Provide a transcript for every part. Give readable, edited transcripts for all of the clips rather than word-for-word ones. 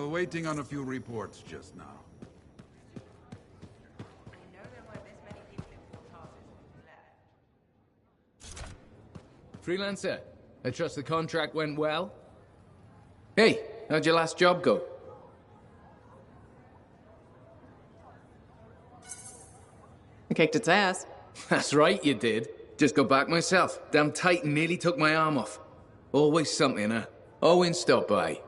Waiting on a few reports just now. I know there weren't this many people in Fort Tarsus when we left. Freelancer, I trust the contract went well? Hey, how'd your last job go? I kicked its ass. That's right, you did. Just got back myself. Damn Titan nearly took my arm off. Always something, huh? Owen stopped by.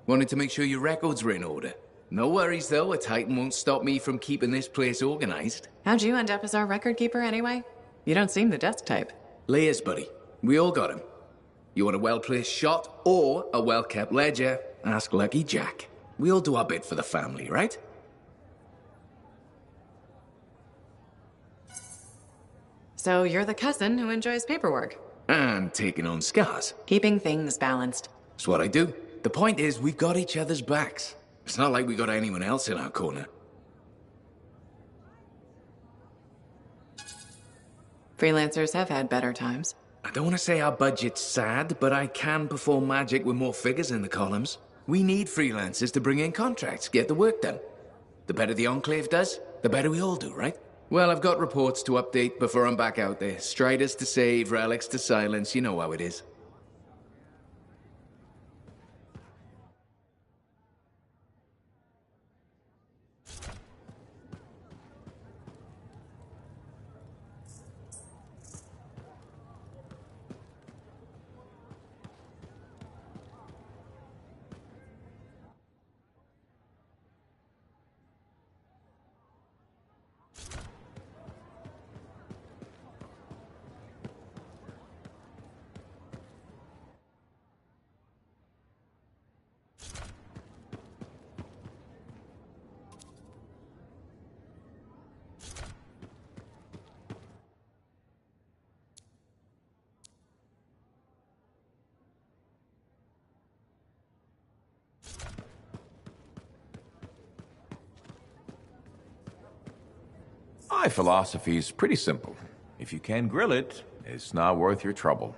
Wanted to make sure your records were in order. No worries, though. A Titan won't stop me from keeping this place organized. How'd you end up as our record keeper anyway? You don't seem the desk type. Layers, buddy. We all got him. You want a well-placed shot or a well-kept ledger? Ask Lucky Jack. We all do our bit for the family, right? So you're the cousin who enjoys paperwork. And taking on scars. Keeping things balanced. That's what I do. The point is, we've got each other's backs. It's not like we got anyone else in our corner. Freelancers have had better times. I don't want to say our budget's sad, but I can perform magic with more figures in the columns. We need freelancers to bring in contracts, get the work done. The better the Enclave does, the better we all do, right? Well, I've got reports to update before I'm back out there. Striders to save, relics to silence, you know how it is. My philosophy is pretty simple. If you can't grill it, it's not worth your trouble.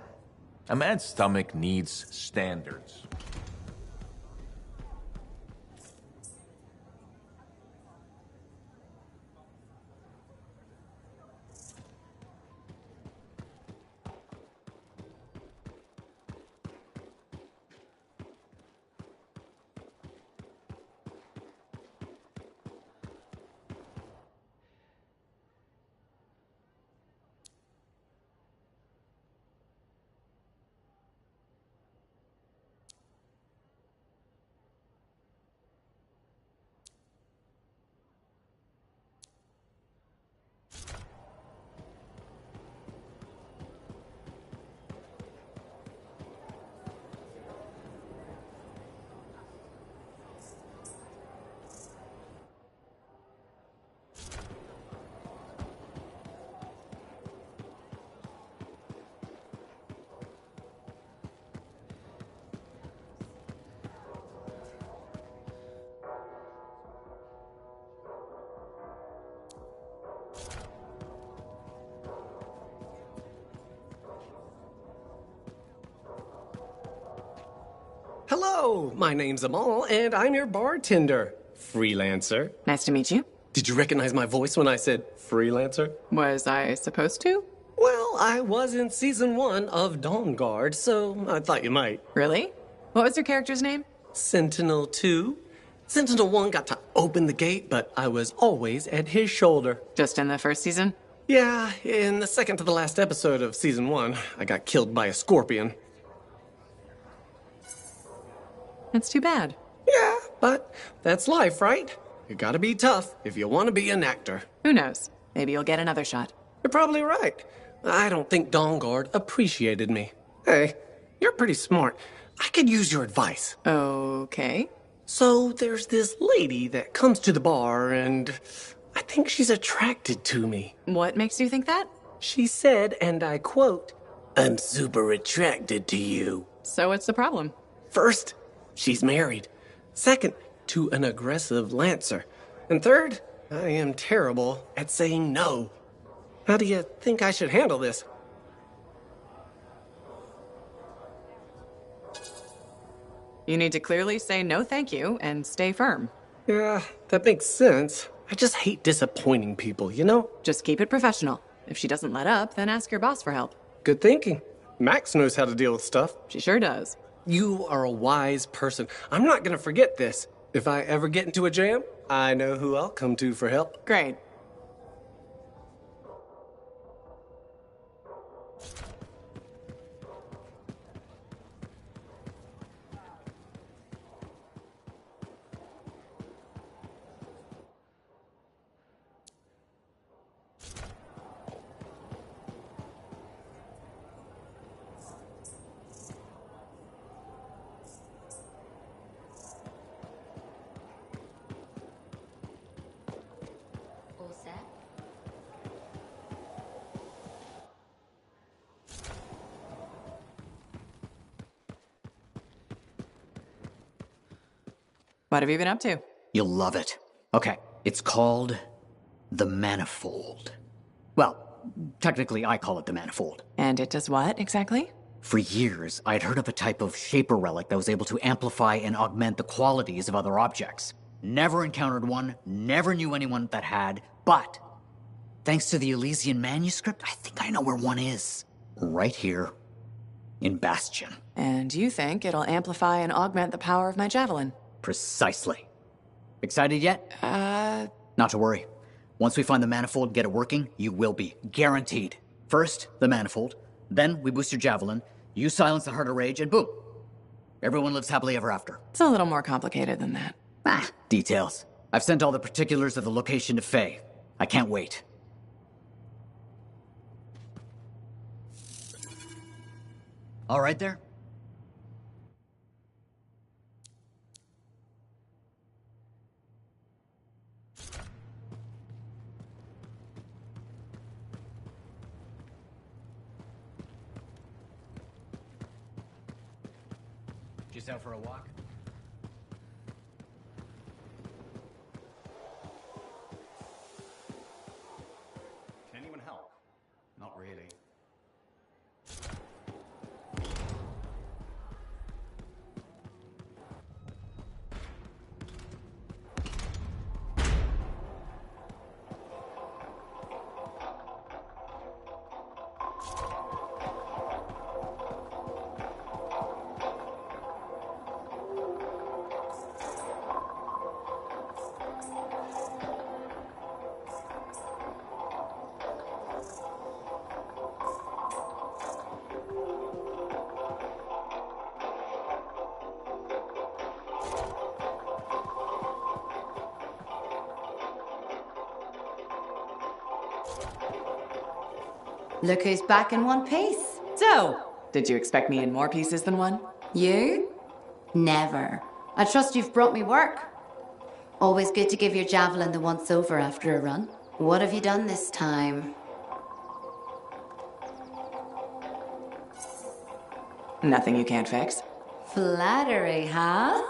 A man's stomach needs standards. Hello, my name's Amal, and I'm your bartender. Freelancer. Nice to meet you. Did you recognize my voice when I said freelancer? Was I supposed to? Well, I was in season 1 of Dawn Guard, so I thought you might. Really? What was your character's name? Sentinel 2. Sentinel 1 got to open the gate, but I was always at his shoulder. Just in the first season? Yeah, in the second to the last episode of season 1, I got killed by a scorpion. That's too bad. Yeah, but that's life, right? You gotta be tough if you want to be an actor. Who knows? Maybe you'll get another shot. You're probably right. I don't think Dawn Guard appreciated me. Hey, you're pretty smart. I could use your advice. Okay. So there's this lady that comes to the bar, and I think she's attracted to me. What makes you think that? She said, and I quote, "I'm super attracted to you." So what's the problem? First, she's married. Second, to an aggressive lancer. And third, I am terrible at saying no. How do you think I should handle this? You need to clearly say no thank you and stay firm. Yeah, that makes sense. I just hate disappointing people, you know? Just keep it professional. If she doesn't let up, then ask your boss for help. Good thinking. Max knows how to deal with stuff. She sure does. You are a wise person. I'm not gonna forget this. If I ever get into a jam, I know who I'll come to for help. Great. All set? What have you been up to? You'll love it. Okay, it's called the Manifold. Well, technically I call it the Manifold. And it does what, exactly? For years, I'd heard of a type of Shaper relic that was able to amplify and augment the qualities of other objects. Never encountered one, never knew anyone that had, but thanks to the Elysian manuscript, I think I know where one is. Right here in Bastion. And you think it'll amplify and augment the power of my javelin? Precisely. Excited yet? Not to worry. Once we find the Manifold and get it working, you will be. Guaranteed. First, the Manifold. Then, we boost your javelin. You silence the Heart of Rage, and boom. Everyone lives happily ever after. It's a little more complicated than that. Details. I've sent all the particulars of the location to Faye. I can't wait. All right there? Just out for a walk? Can anyone help? Not really. Look who's back in one piece. So, did you expect me in more pieces than one? You? Never. I trust you've brought me work. Always good to give your javelin the once over after a run. What have you done this time? Nothing you can't fix. Flattery, huh?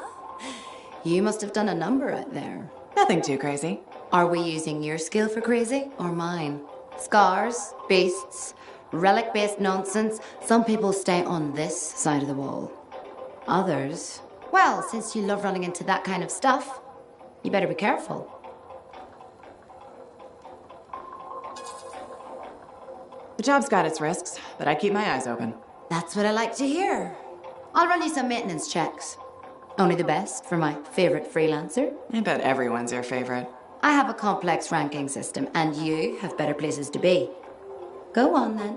You must have done a number out there. Nothing too crazy. Are we using your skill for crazy or mine? Scars, beasts, relic-based nonsense. Some people stay on this side of the wall. Others, well, since you love running into that kind of stuff, you better be careful. The job's got its risks, but I keep my eyes open. That's what I like to hear. I'll run you some maintenance checks. Only the best for my favorite freelancer. I bet everyone's your favorite. I have a complex ranking system, and you have better places to be. Go on, then.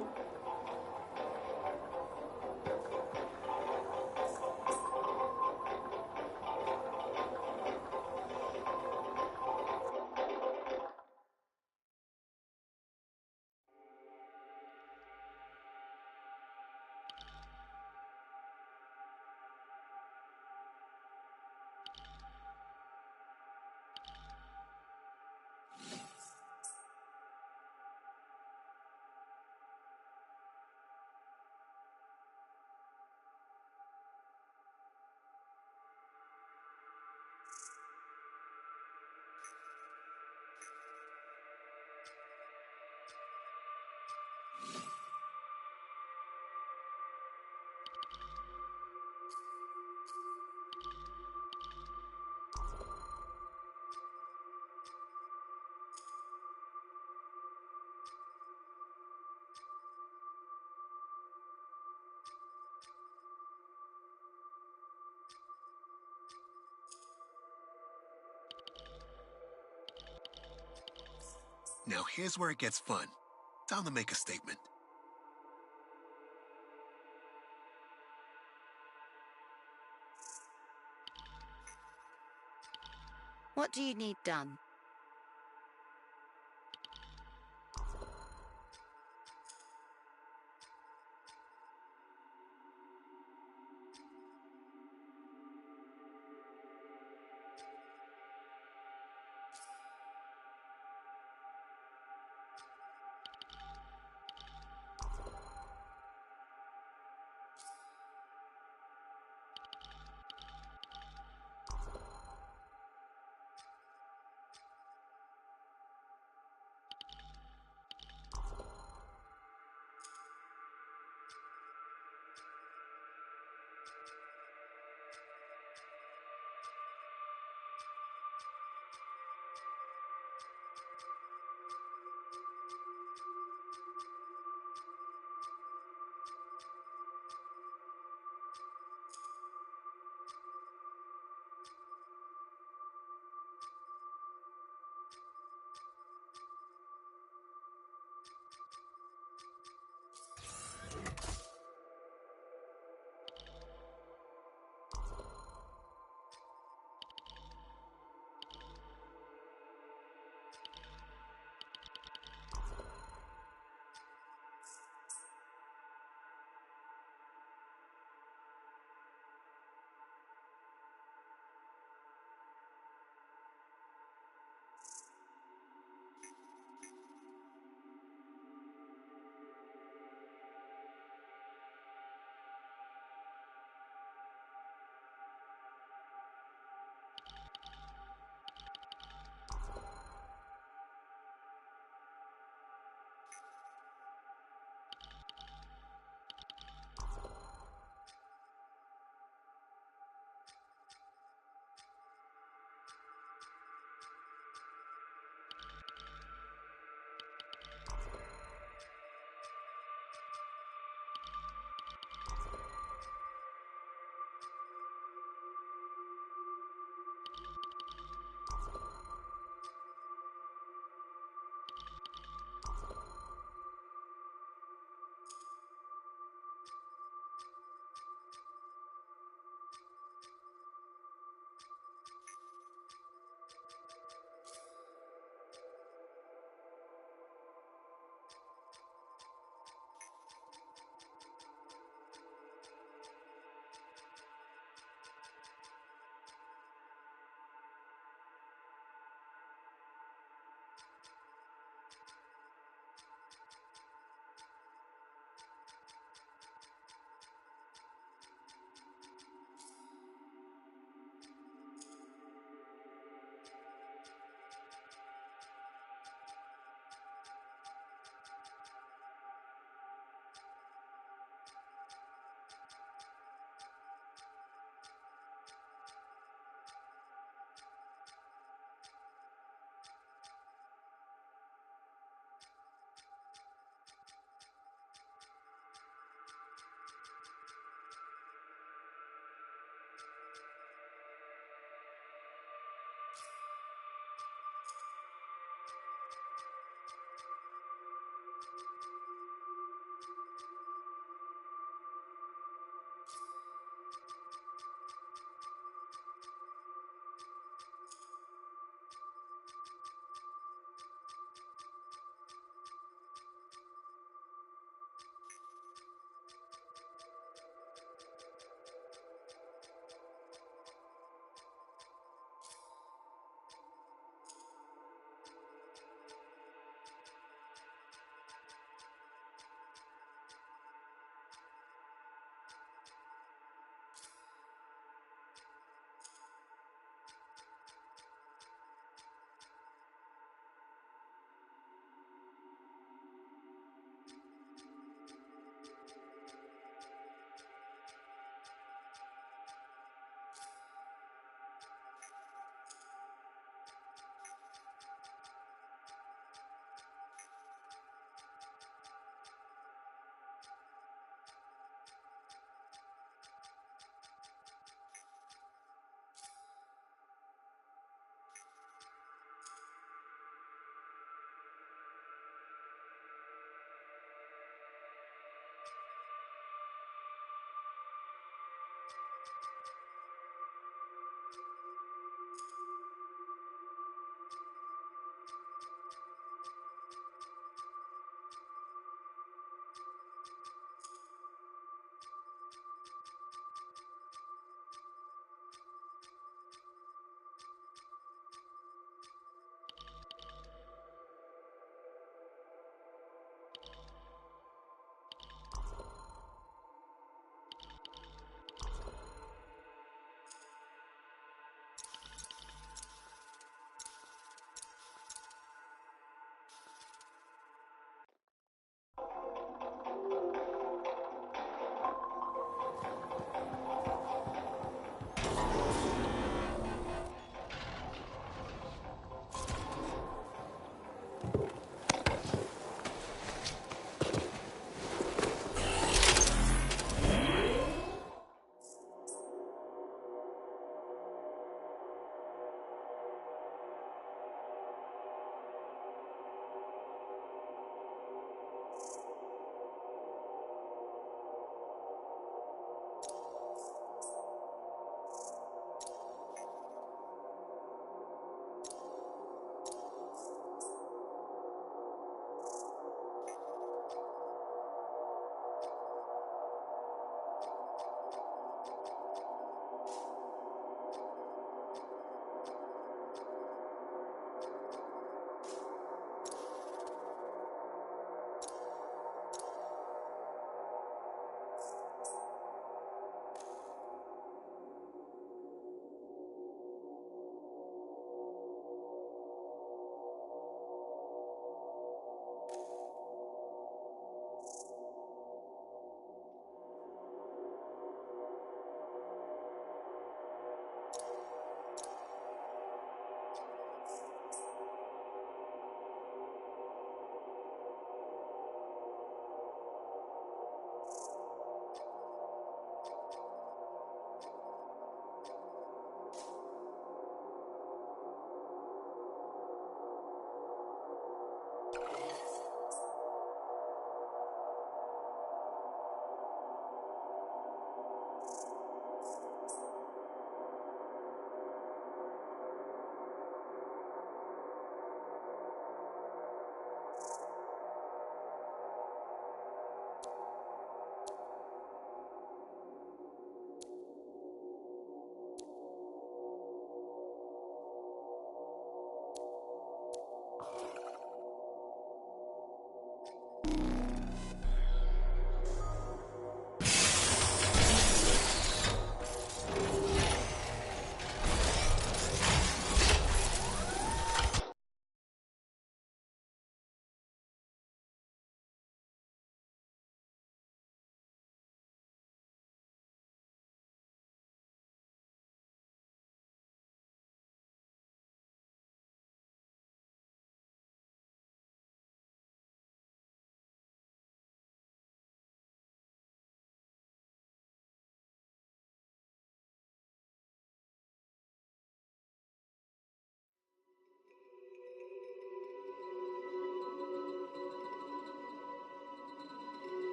Now here's where it gets fun. Time to make a statement. What do you need done?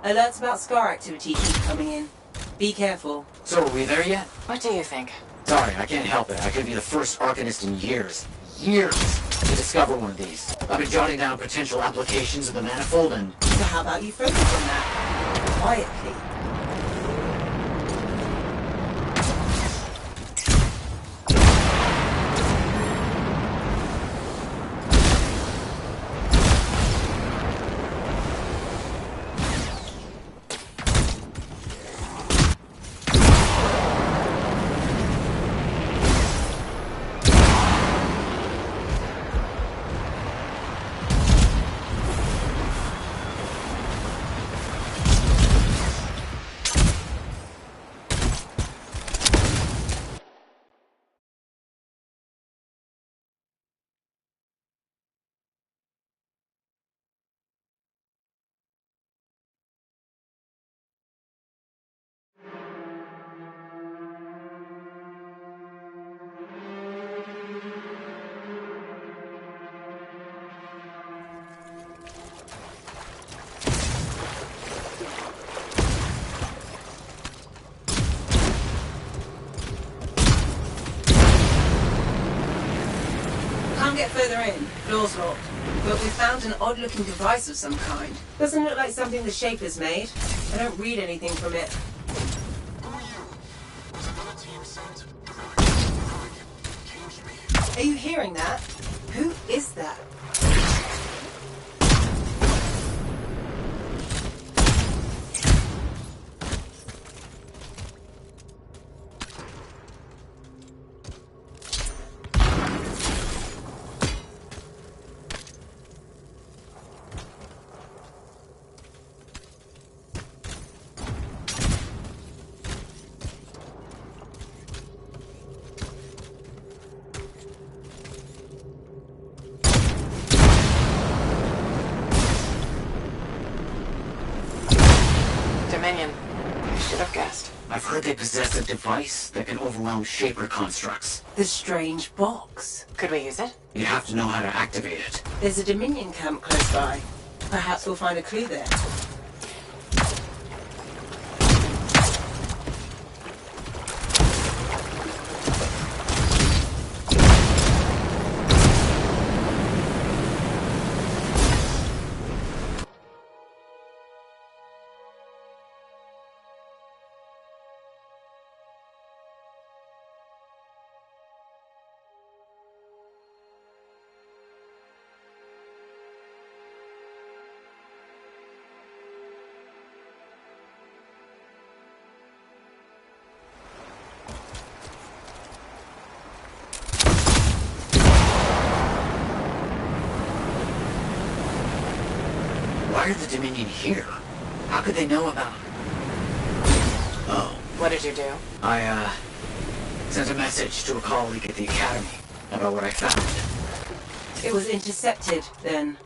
Alerts about Scar activity keep coming in. Be careful. So, are we there yet? What do you think? Sorry, I can't help it. I could be the first Arcanist in years to discover one of these. I've been jotting down potential applications of the manifold and... So how about you focus on that? Quietly. Can't get further in. Door's locked. But we found an odd-looking device of some kind. Doesn't look like something the Shaper's made. I don't read anything from it. Are you hearing that? Who is that? Dominion. I should have guessed. I've heard they possess a device that can overwhelm Shaper constructs. The strange box. Could we use it? You have to know how to activate it. There's a Dominion camp close by. Perhaps we'll find a clue there. Why are the Dominion here? How could they know about... Oh. What did you do? I, sent a message to a colleague at the Academy about what I found. It was intercepted, then.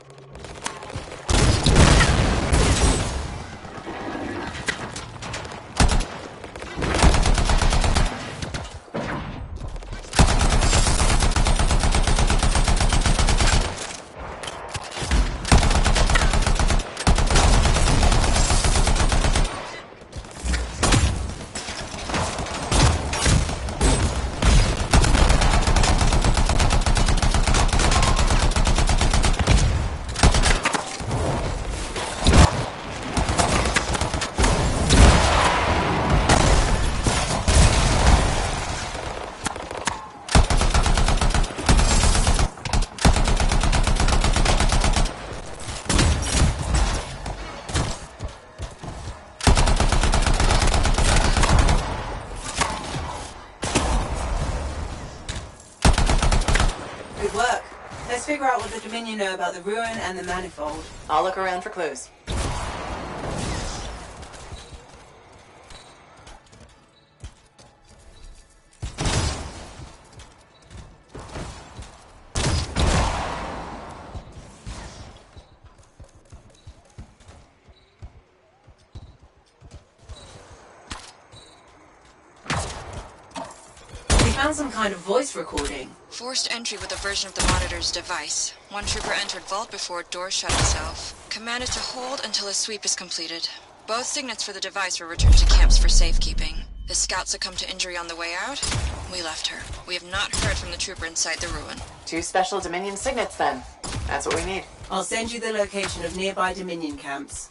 Good work. Let's figure out what the Dominion know about the ruin and the manifold. I'll look around for clues. Found some kind of voice recording. Forced entry with a version of the monitor's device. One trooper entered vault before door shut itself. Commanded to hold until a sweep is completed. Both signets for the device were returned to camps for safekeeping. The scout succumbed to injury on the way out. We left her. We have not heard from the trooper inside the ruin. 2 special Dominion signets, then. That's what we need. I'll send you the location of nearby Dominion camps.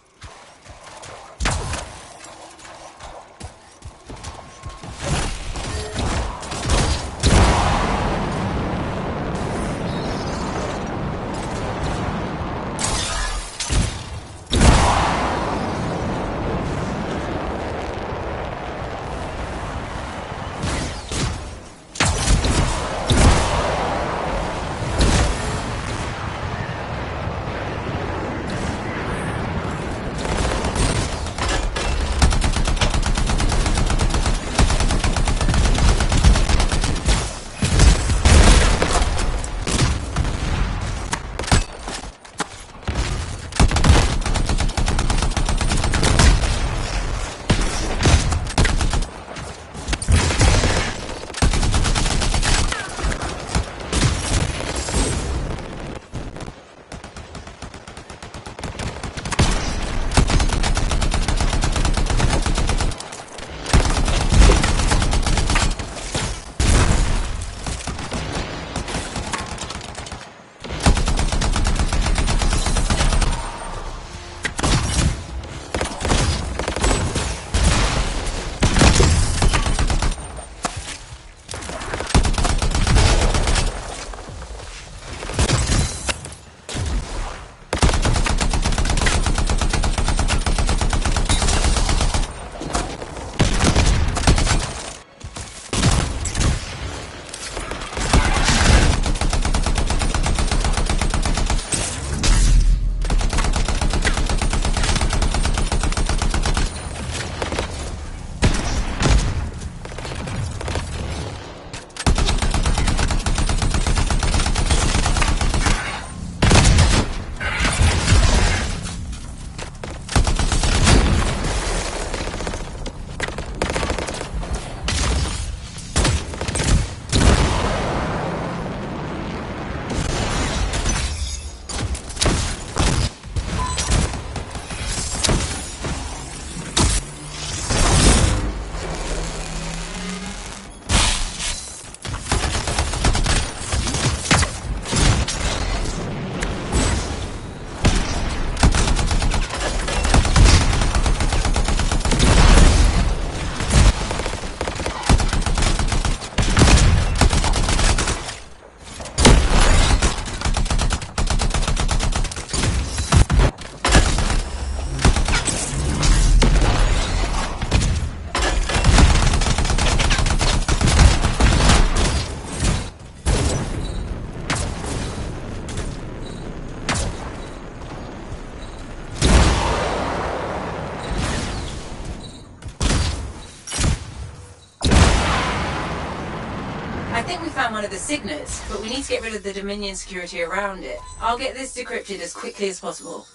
One of the signets, but we need to get rid of the Dominion security around it. I'll get this decrypted as quickly as possible.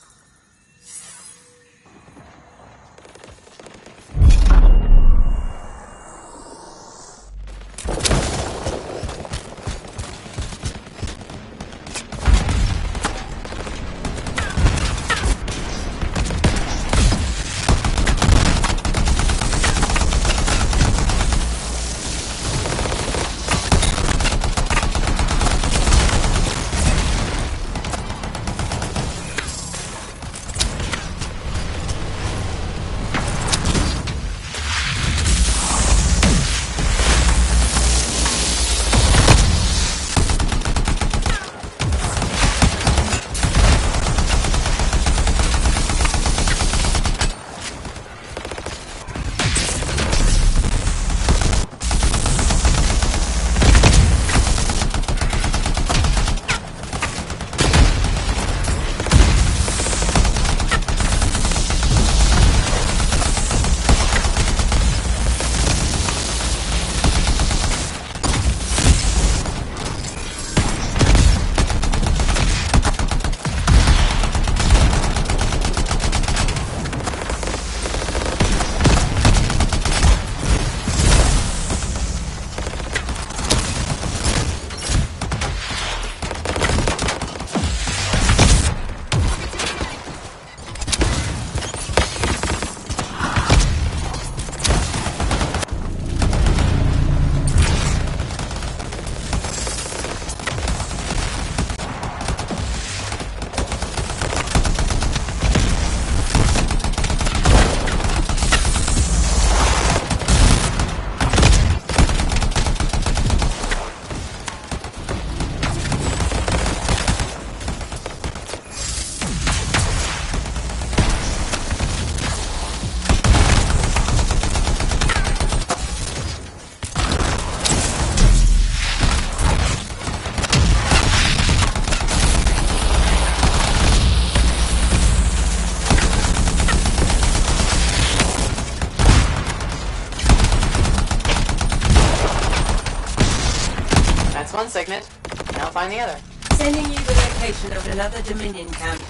basement, and I'll find the other. Sending you the location of another Dominion camp.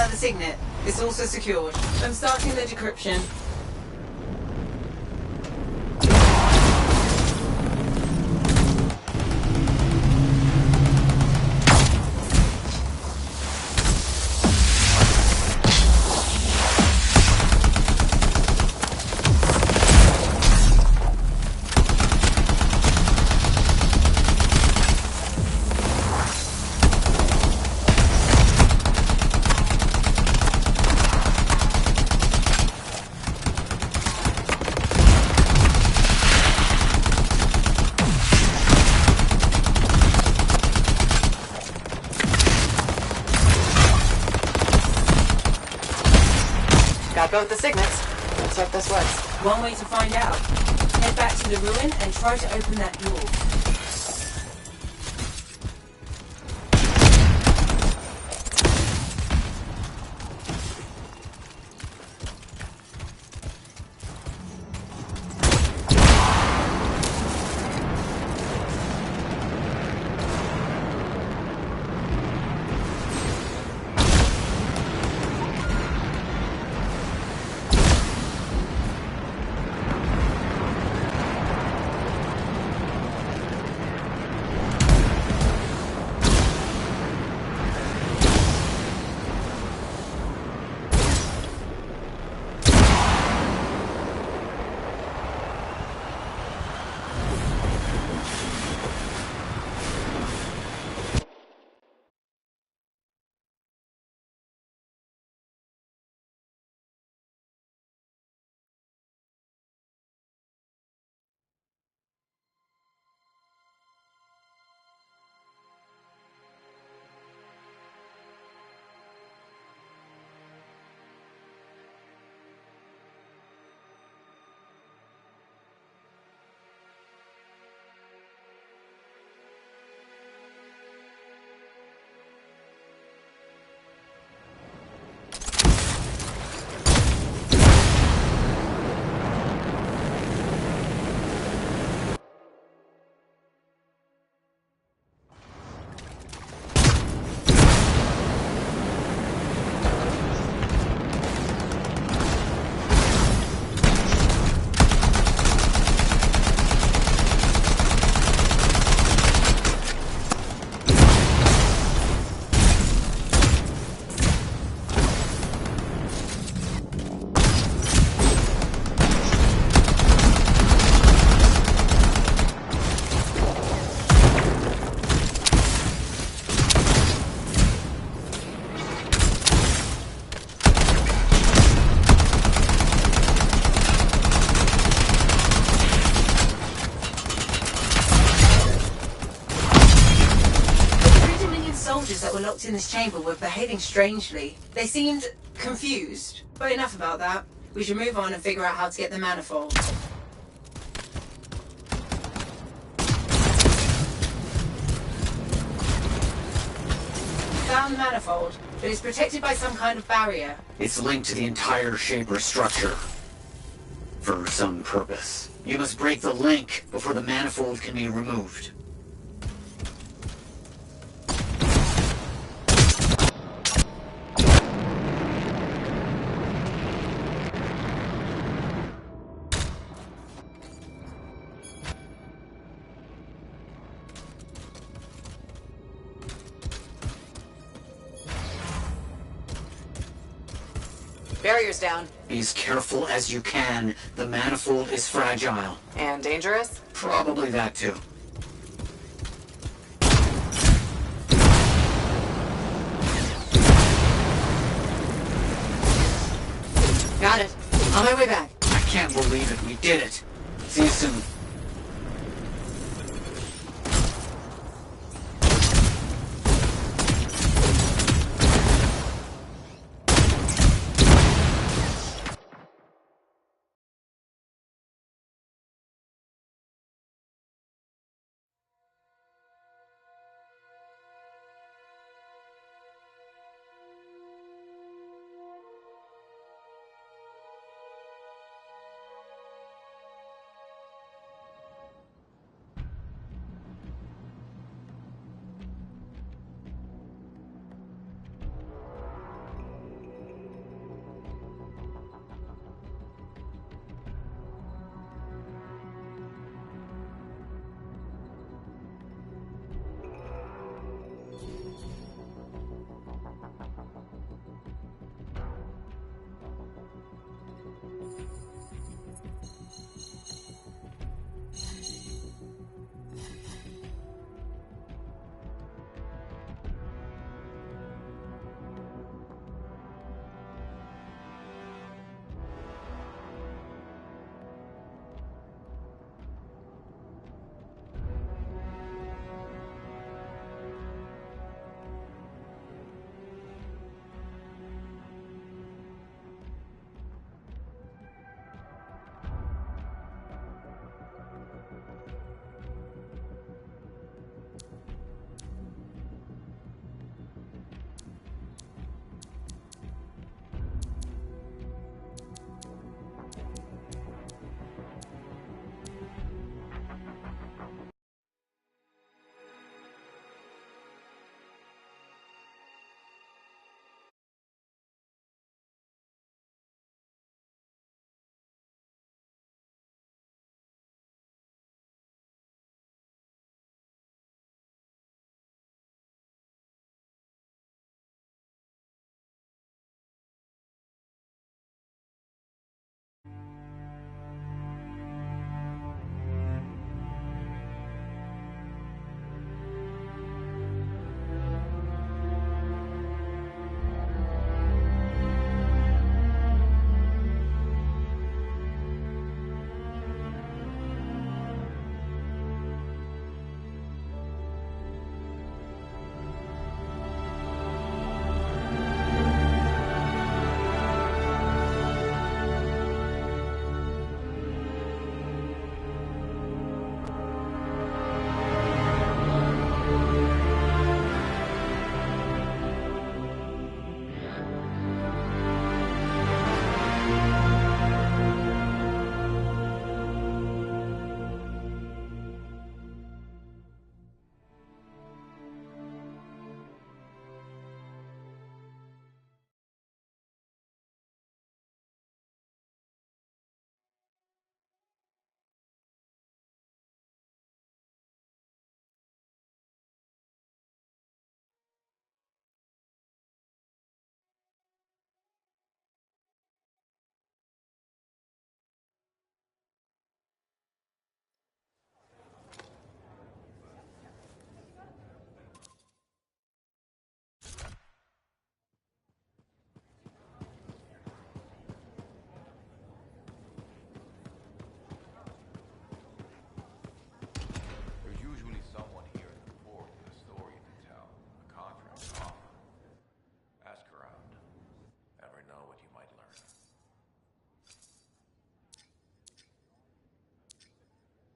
another signet. It's also secured. I'm starting the decryption. Got both the signets. Let's hope this works. One way to find out. Head back to the ruin and try to open that door. In this chamber were behaving strangely. They seemed confused. But enough about that. We should move on and figure out how to get the manifold. Found the manifold, but it's protected by some kind of barrier. It's linked to the entire Shaper structure. For some purpose. You must break the link before the manifold can be removed. Barrier's down. Be as careful as you can. The manifold is fragile. And dangerous? Probably that too. Got it. On my way back. I can't believe it. We did it. See you soon.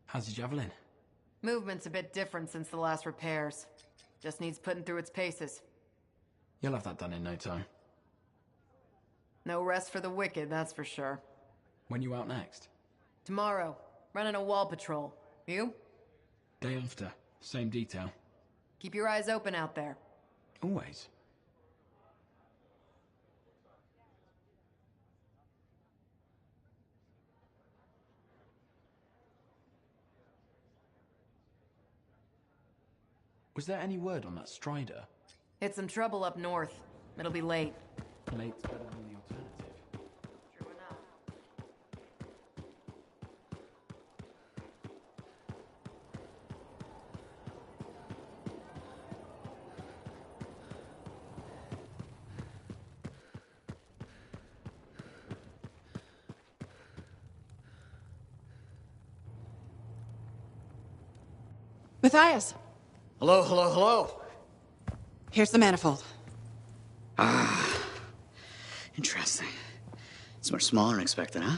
How's your javelin? Movement's a bit different since the last repairs. Just needs putting through its paces. You'll have that done in no time. No rest for the wicked, that's for sure. When you out next? Tomorrow, running a wall patrol. You? Day after. Same detail. Keep your eyes open out there. Always. Was there any word on that Strider? Hit some trouble up north. It'll be late. Late's better than the alternative. True enough. Matthias, Hello, hello, hello. here's the manifold. Interesting. It's much smaller than expected, huh?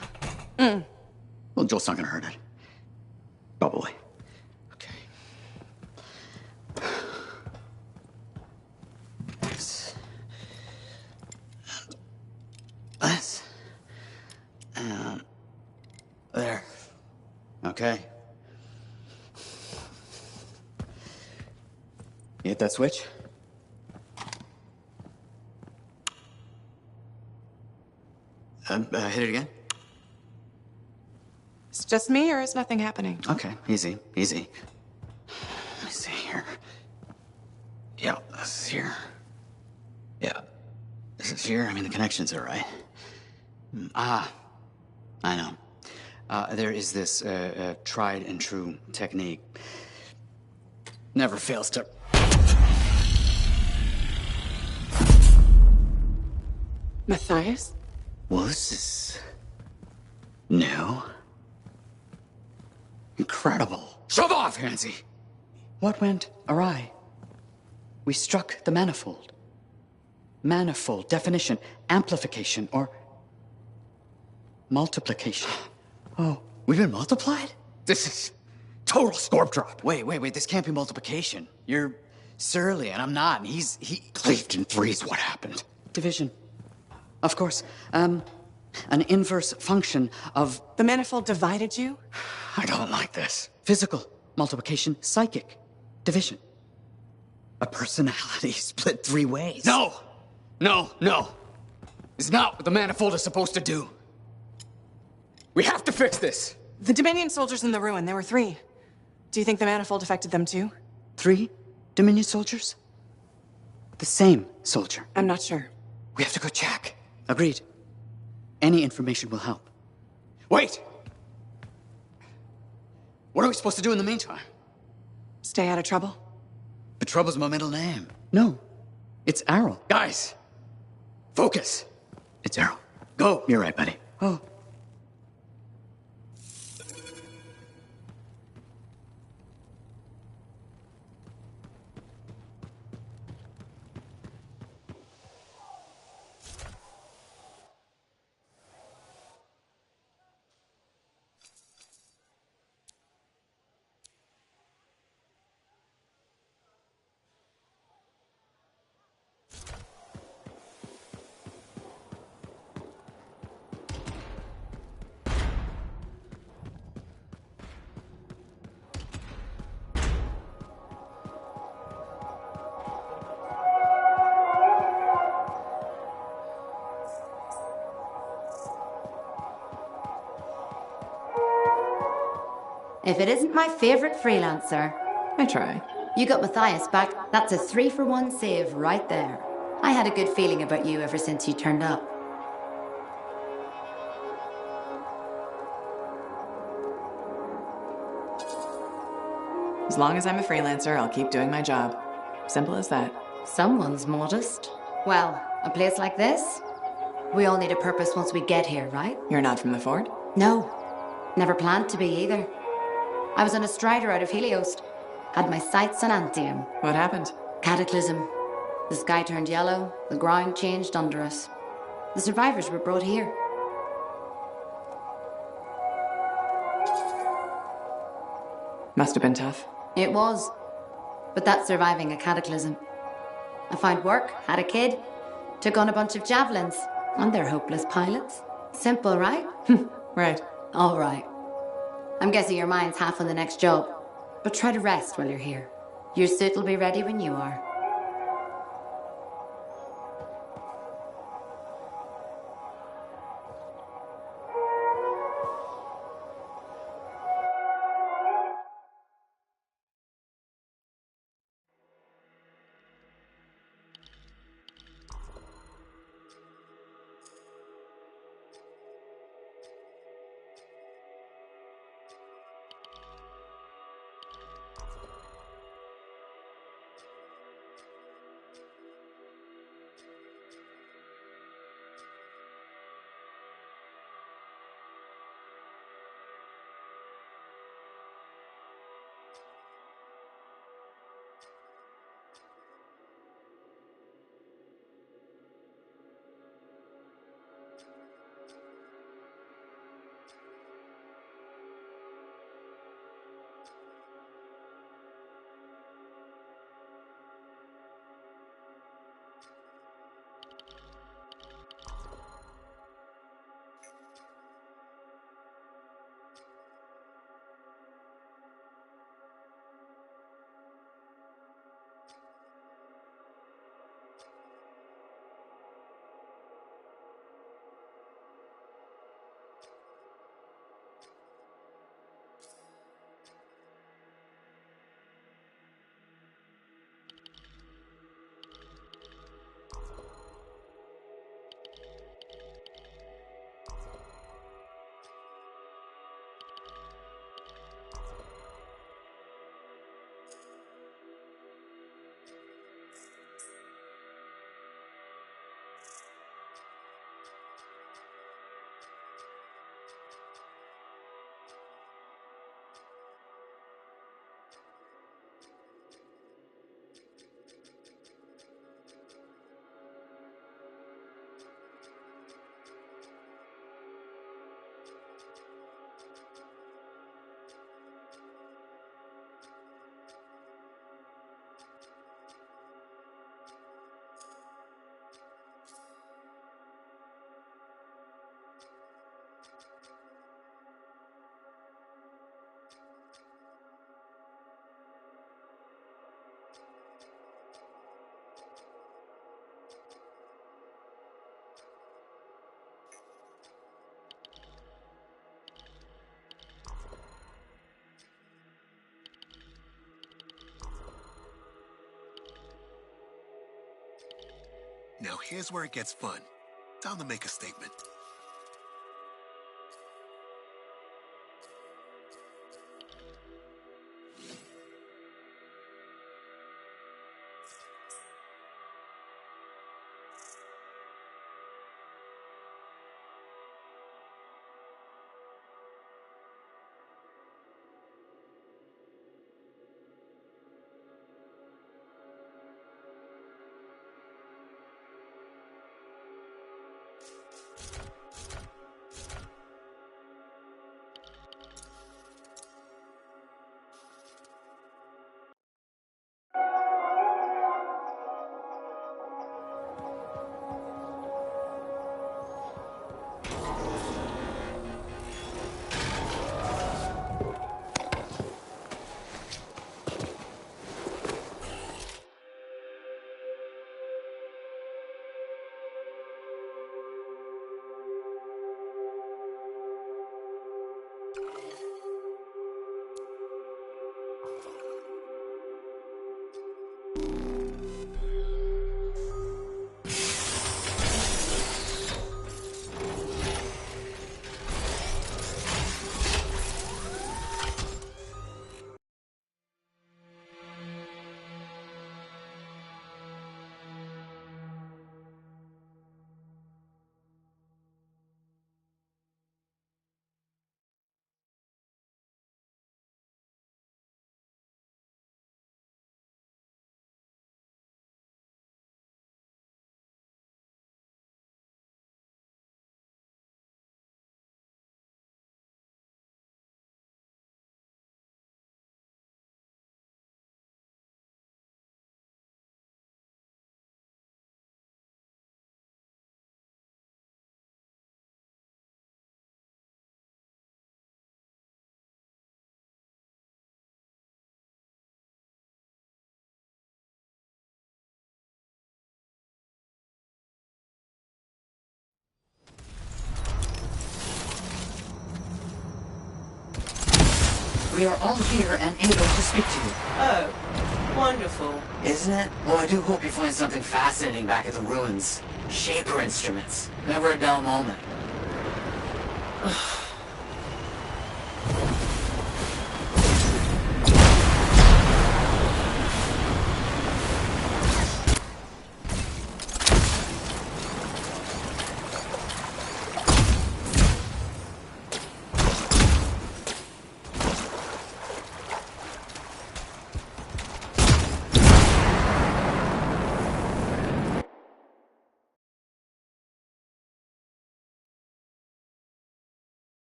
Mm. Well, Joel's not gonna hurt it. Probably. Okay. This. And this. And there. Okay. You hit that switch? Hit it again? It's just me, or is nothing happening? Okay, easy, easy. Let me see here. Yeah, this is here. Yeah. This is here. I mean, the connections are right. I know. There is this tried and true technique. Never fails to... Matthias? Well, this is... new. Incredible. Shove off, Hansy! What went awry? We struck the manifold. Manifold, definition, amplification, or multiplication. Oh, we've been multiplied? This is total scorp drop. Wait, this can't be multiplication. You're surly, and I'm not, and he cleaved in threes. What happened? Division. Of course. An inverse function of... The manifold divided you? I don't like this. Physical, multiplication, psychic, division. A personality split three ways. No! It's not what the manifold is supposed to do. We have to fix this. The Dominion soldiers in the ruin, there were 3. Do you think the manifold affected them too? 3 Dominion soldiers? The same soldier. I'm not sure. We have to go check. Agreed. Any information will help. Wait! What are we supposed to do in the meantime? Stay out of trouble? But Trouble's my middle name. No, it's Errol. Guys, focus. It's Errol. Go. You're right, buddy. Oh. If it isn't my favorite freelancer. I try. You got Matthias back. That's a 3-for-1 save right there. I had a good feeling about you ever since you turned up. As long as I'm a freelancer, I'll keep doing my job. Simple as that. Someone's modest. Well, a place like this? We all need a purpose once we get here, right? You're not from the fort? No. Never planned to be either. I was on a strider out of Helios. Had my sights on Anthem. What happened? Cataclysm. The sky turned yellow, the ground changed under us. The survivors were brought here. Must have been tough. It was. But that's surviving a cataclysm. I found work, had a kid, took on a bunch of javelins, and they're hopeless pilots. Simple, right? Right. All right. I'm guessing your mind's half on the next job. But try to rest while you're here. Your suit will be ready when you are. Now here's where it gets fun. Time to make a statement. We are all here and able to speak to you. Oh, wonderful. Isn't it? Well, I do hope you find something fascinating back at the ruins. Shaper instruments. Never a dull moment.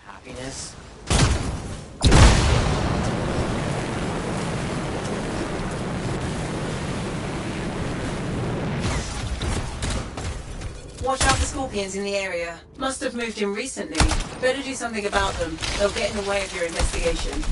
Happiness. Watch out for scorpions in the area. Must have moved in recently. Better do something about them. They'll get in the way of your investigation.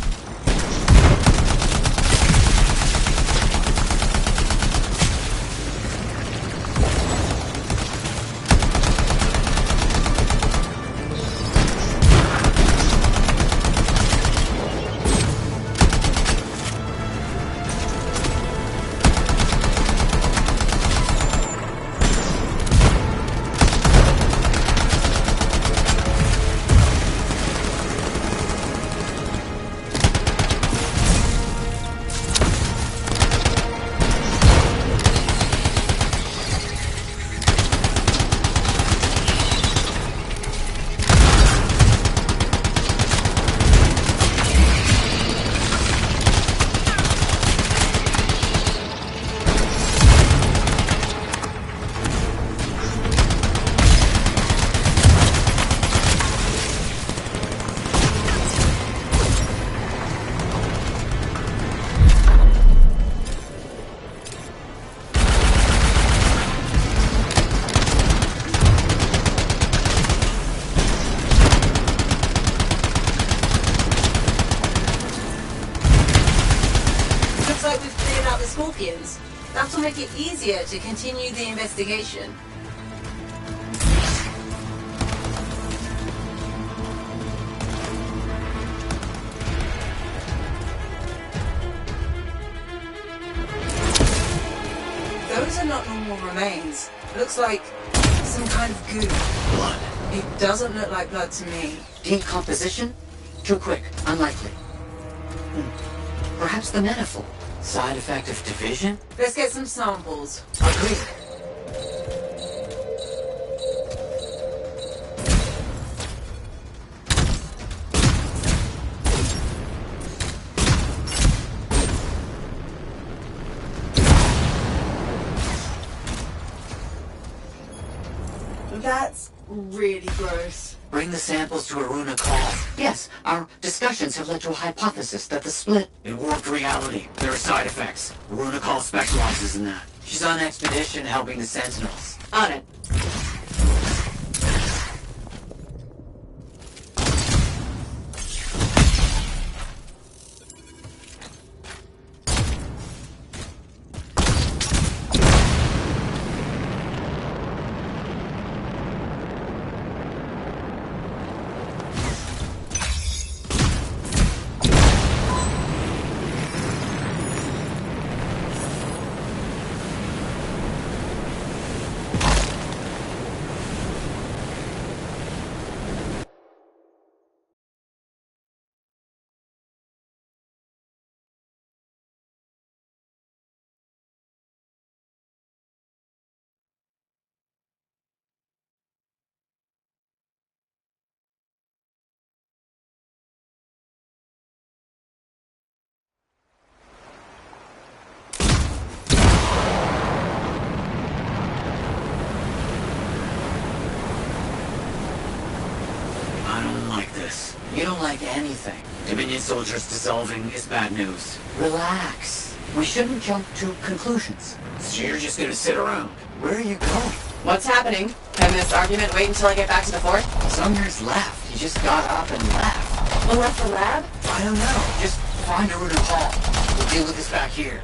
Scorpions. That'll make it easier to continue the investigation. Those are not normal remains. Looks like some kind of goo. Blood. It doesn't look like blood to me. Decomposition? Too quick. Unlikely. Perhaps the manifold. Side effect of division? Let's get some samples. Agreed. That's really gross. Bring the samples to Aruna Call. Yes, our discussions have led to a hypothesis that the split in warped reality. There are side effects. Aruna Call specializes in that. She's on expedition helping the Sentinels. On it. You don't like anything. Dominion soldiers dissolving is bad news. Relax. We shouldn't jump to conclusions. So you're just gonna sit around. Where are you going? What's happening? Can this argument wait until I get back to the fort? Sumner's left. He just got up and left. Well, left the lab? I don't know. Just find a route to Hall. We'll deal with this back here.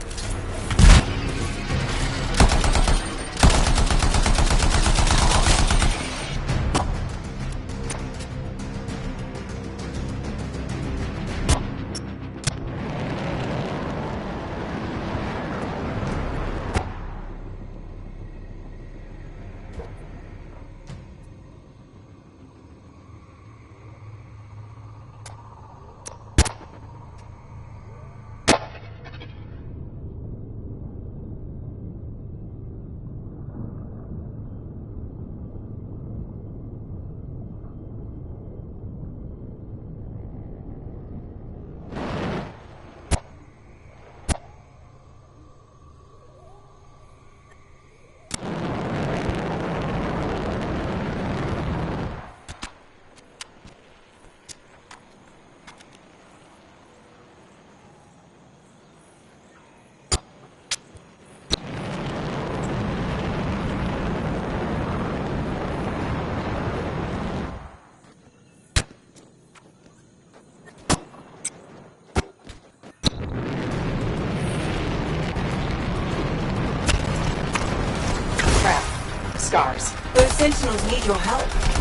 scars. Those sentinels need your help.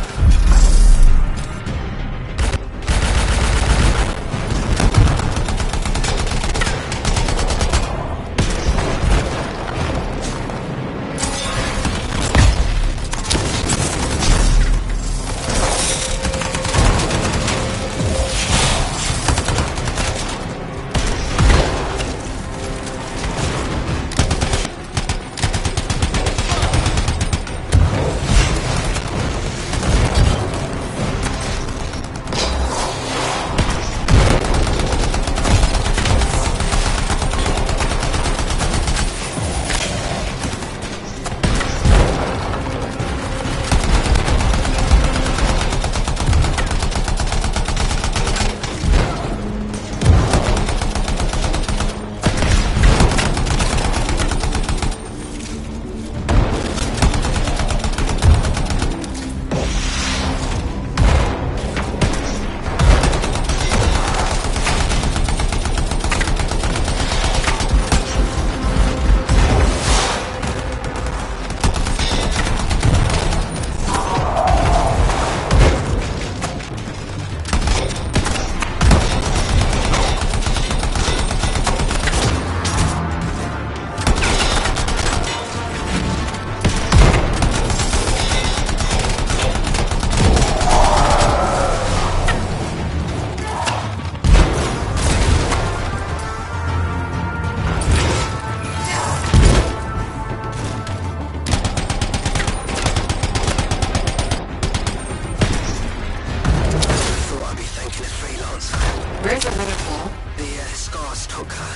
Where's the other floor? The scars took her.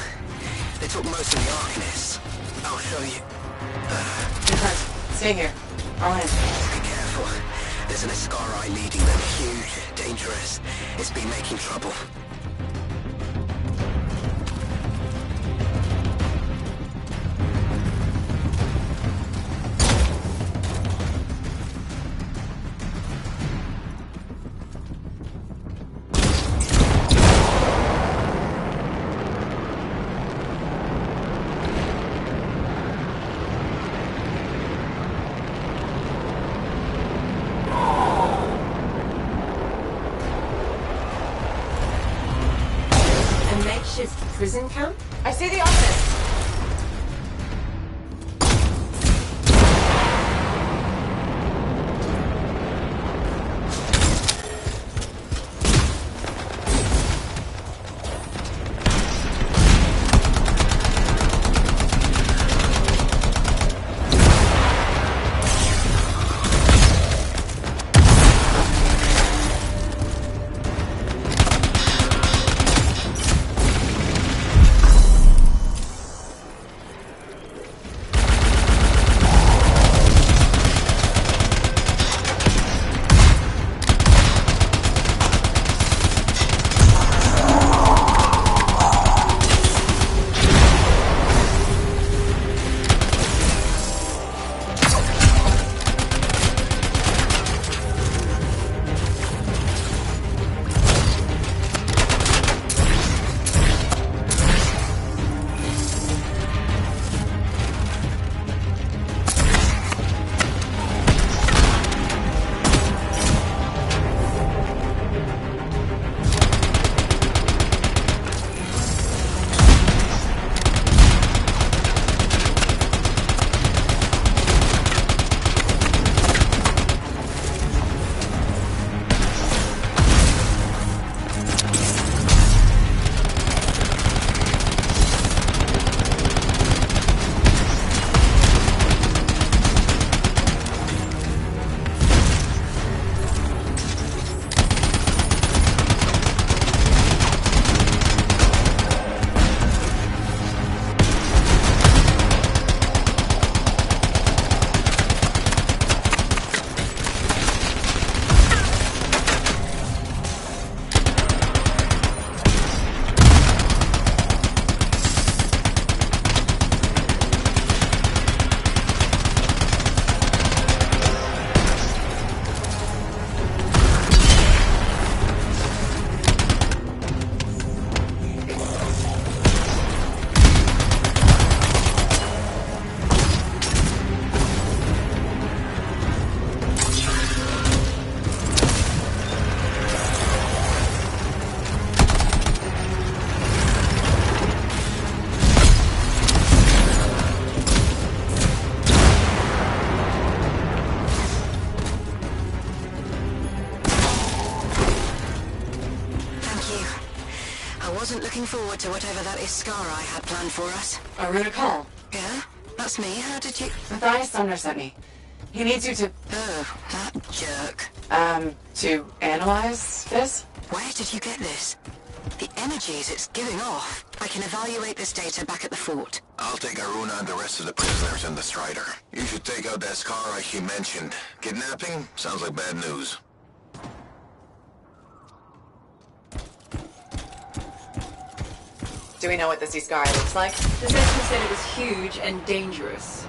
They took most of the Arcanists. I'll show you. Stay here. I'll answer. Be careful. There's an Ascarai leading them. Huge, dangerous. It's been making trouble. Prison camp? I see the office. Looking forward to whatever that Iskara had planned for us. A rune call. Yeah? That's me. How did you... Matthias Sumner sent me. He needs you to... Oh, that jerk. to analyze this? Where did you get this? The energies it's giving off. I can evaluate this data back at the fort. I'll take Aruna and the rest of the prisoners in the Strider. You should take out that Skara she mentioned. Kidnapping? Sounds like bad news. Do we know what this Iskari looks like? The section said it was huge and dangerous.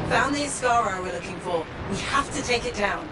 Found the Iskara we're looking for. We have to take it down.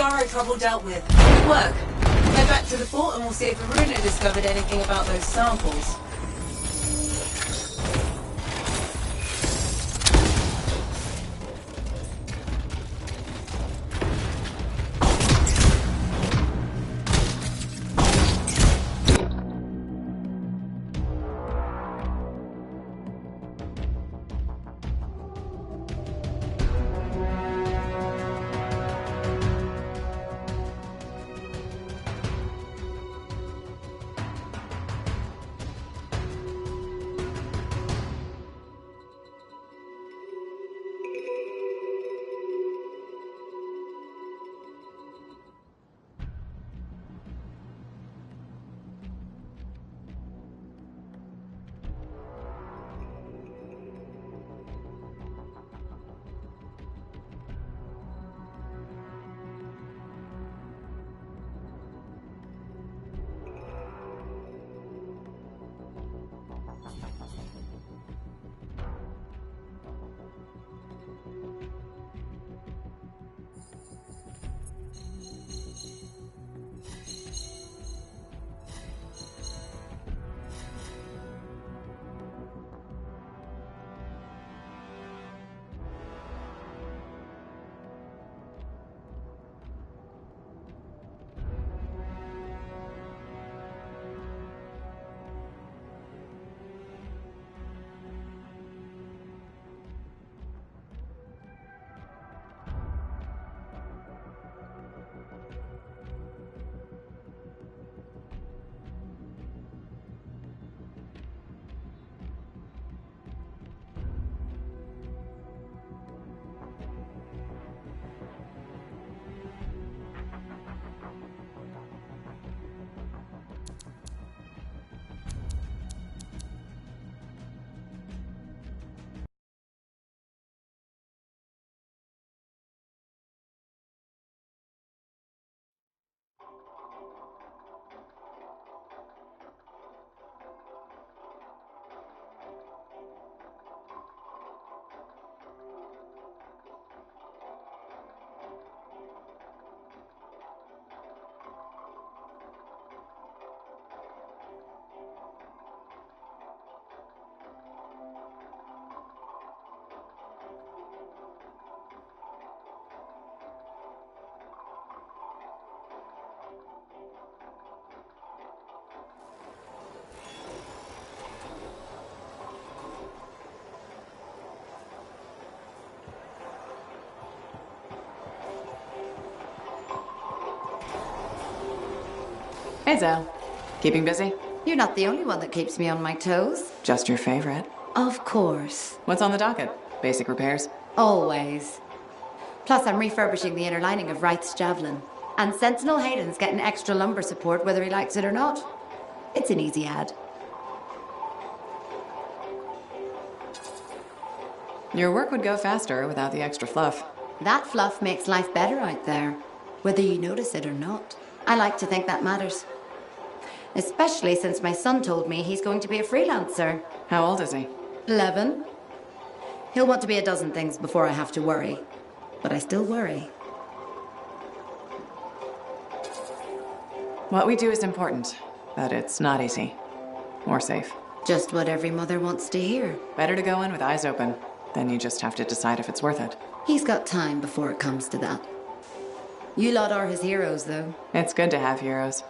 Scaro trouble dealt with. Good work. Head back to the fort and we'll see if Aruna discovered anything about those samples. Hey, Zell. Keeping busy? You're not the only one that keeps me on my toes. Just your favorite. Of course. What's on the docket? Basic repairs? Always. Plus, I'm refurbishing the inner lining of Wraith's Javelin. And Sentinel Hayden's getting extra lumbar support whether he likes it or not. It's an easy ad. Your work would go faster without the extra fluff. That fluff makes life better out there, whether you notice it or not. I like to think that matters. Especially since my son told me he's going to be a freelancer. How old is he? 11. He'll want to be a dozen things before I have to worry. But I still worry. What we do is important, but it's not easy. Or safe. Just what every mother wants to hear. Better to go in with eyes open. Then you just have to decide if it's worth it. He's got time before it comes to that. You lot are his heroes, though. It's good to have heroes.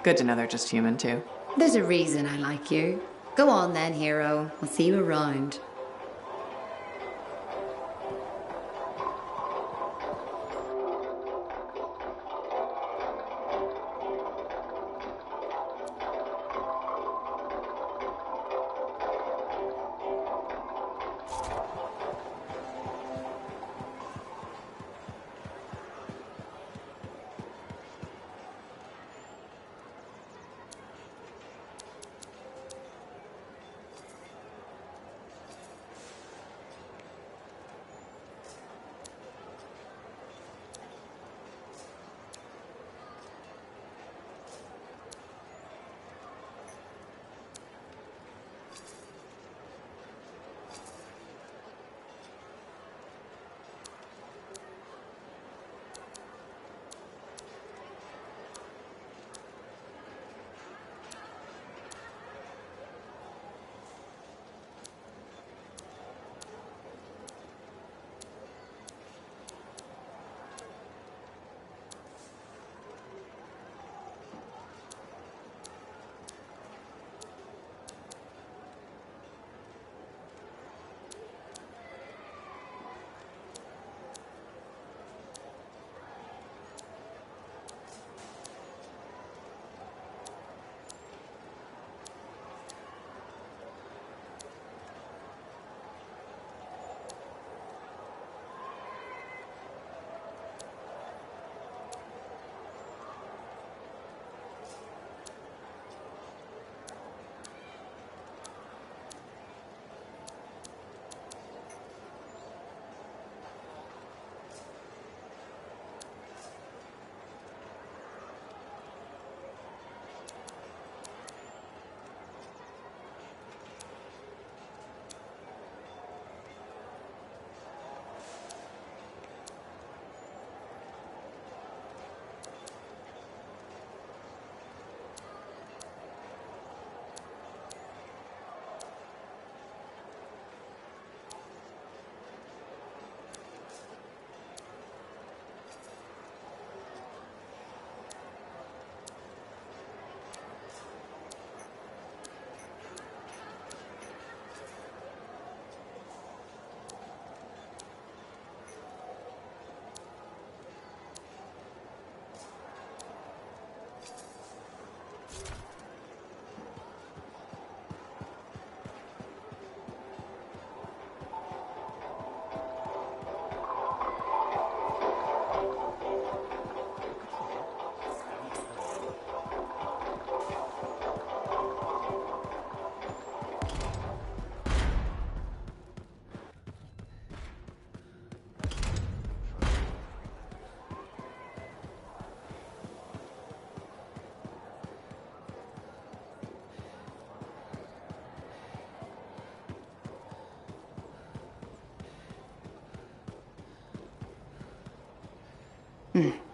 Good to know they're just human, too. There's a reason I like you. Go on then, hero. I'll see you around.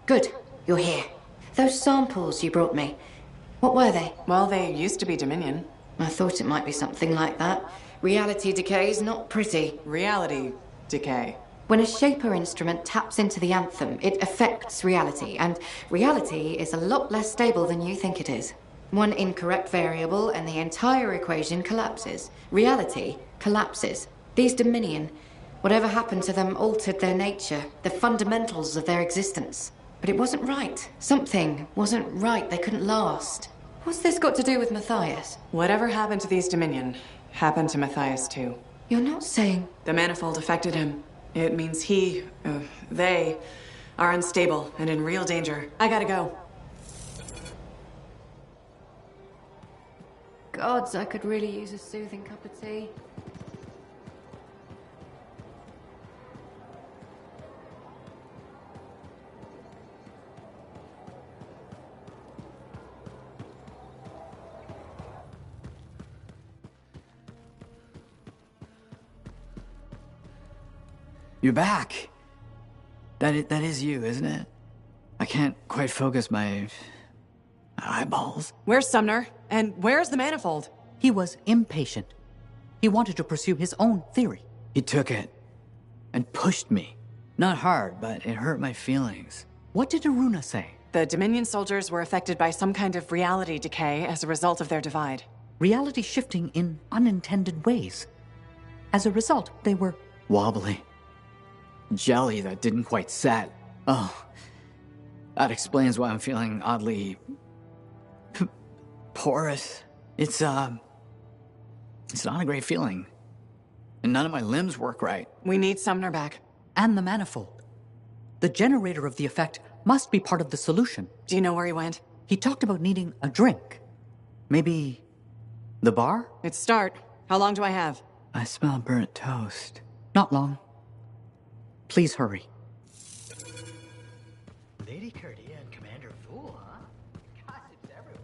Good, you're here. Those samples you brought me, what were they? Well, they used to be Dominion. I thought it might be something like that. Reality decay's not pretty. Reality decay. When a Shaper instrument taps into the Anthem, it affects reality, and reality is a lot less stable than you think it is. One incorrect variable and the entire equation collapses. Reality collapses. These Dominion, whatever happened to them altered their nature, the fundamentals of their existence. But it wasn't right. Something wasn't right. They couldn't last. What's this got to do with Matthias? Whatever happened to these Dominion happened to Matthias too. You're not saying... The manifold affected him. It means they are unstable and in real danger. I gotta go. Gods, I could really use a soothing cup of tea. You're back. That is you, isn't it? I can't quite focus my eyeballs. Where's Sumner? And where's the manifold? He was impatient. He wanted to pursue his own theory. He took it and pushed me. Not hard, but it hurt my feelings. What did Aruna say? The Dominion soldiers were affected by some kind of reality decay as a result of their divide. Reality shifting in unintended ways. As a result, they were wobbly. Jelly that didn't quite set. Oh, that explains why I'm feeling oddly porous. It's not a great feeling. And none of my limbs work right. We need Sumner back. And the manifold. The generator of the effect must be part of the solution. Do you know where he went? He talked about needing a drink. Maybe the bar? It's start. How long do I have? I smell burnt toast. Not long. Please hurry. Lady Cardia and Commander Fool, huh? Gossips everywhere.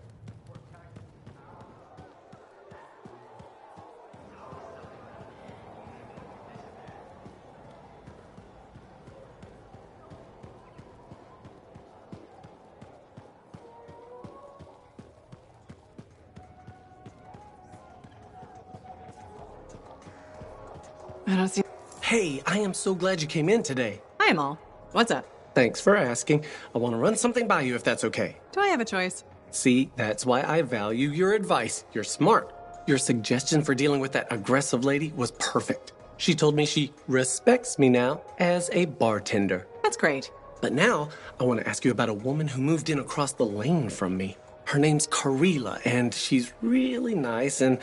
I don't see... Hey, I am so glad you came in today. Hi, Amal. What's up? Thanks for asking. I want to run something by you if that's okay. Do I have a choice? See, that's why I value your advice. You're smart. Your suggestion for dealing with that aggressive lady was perfect. She told me she respects me now as a bartender. That's great. But now, I want to ask you about a woman who moved in across the lane from me. Her name's Karila, and she's really nice, and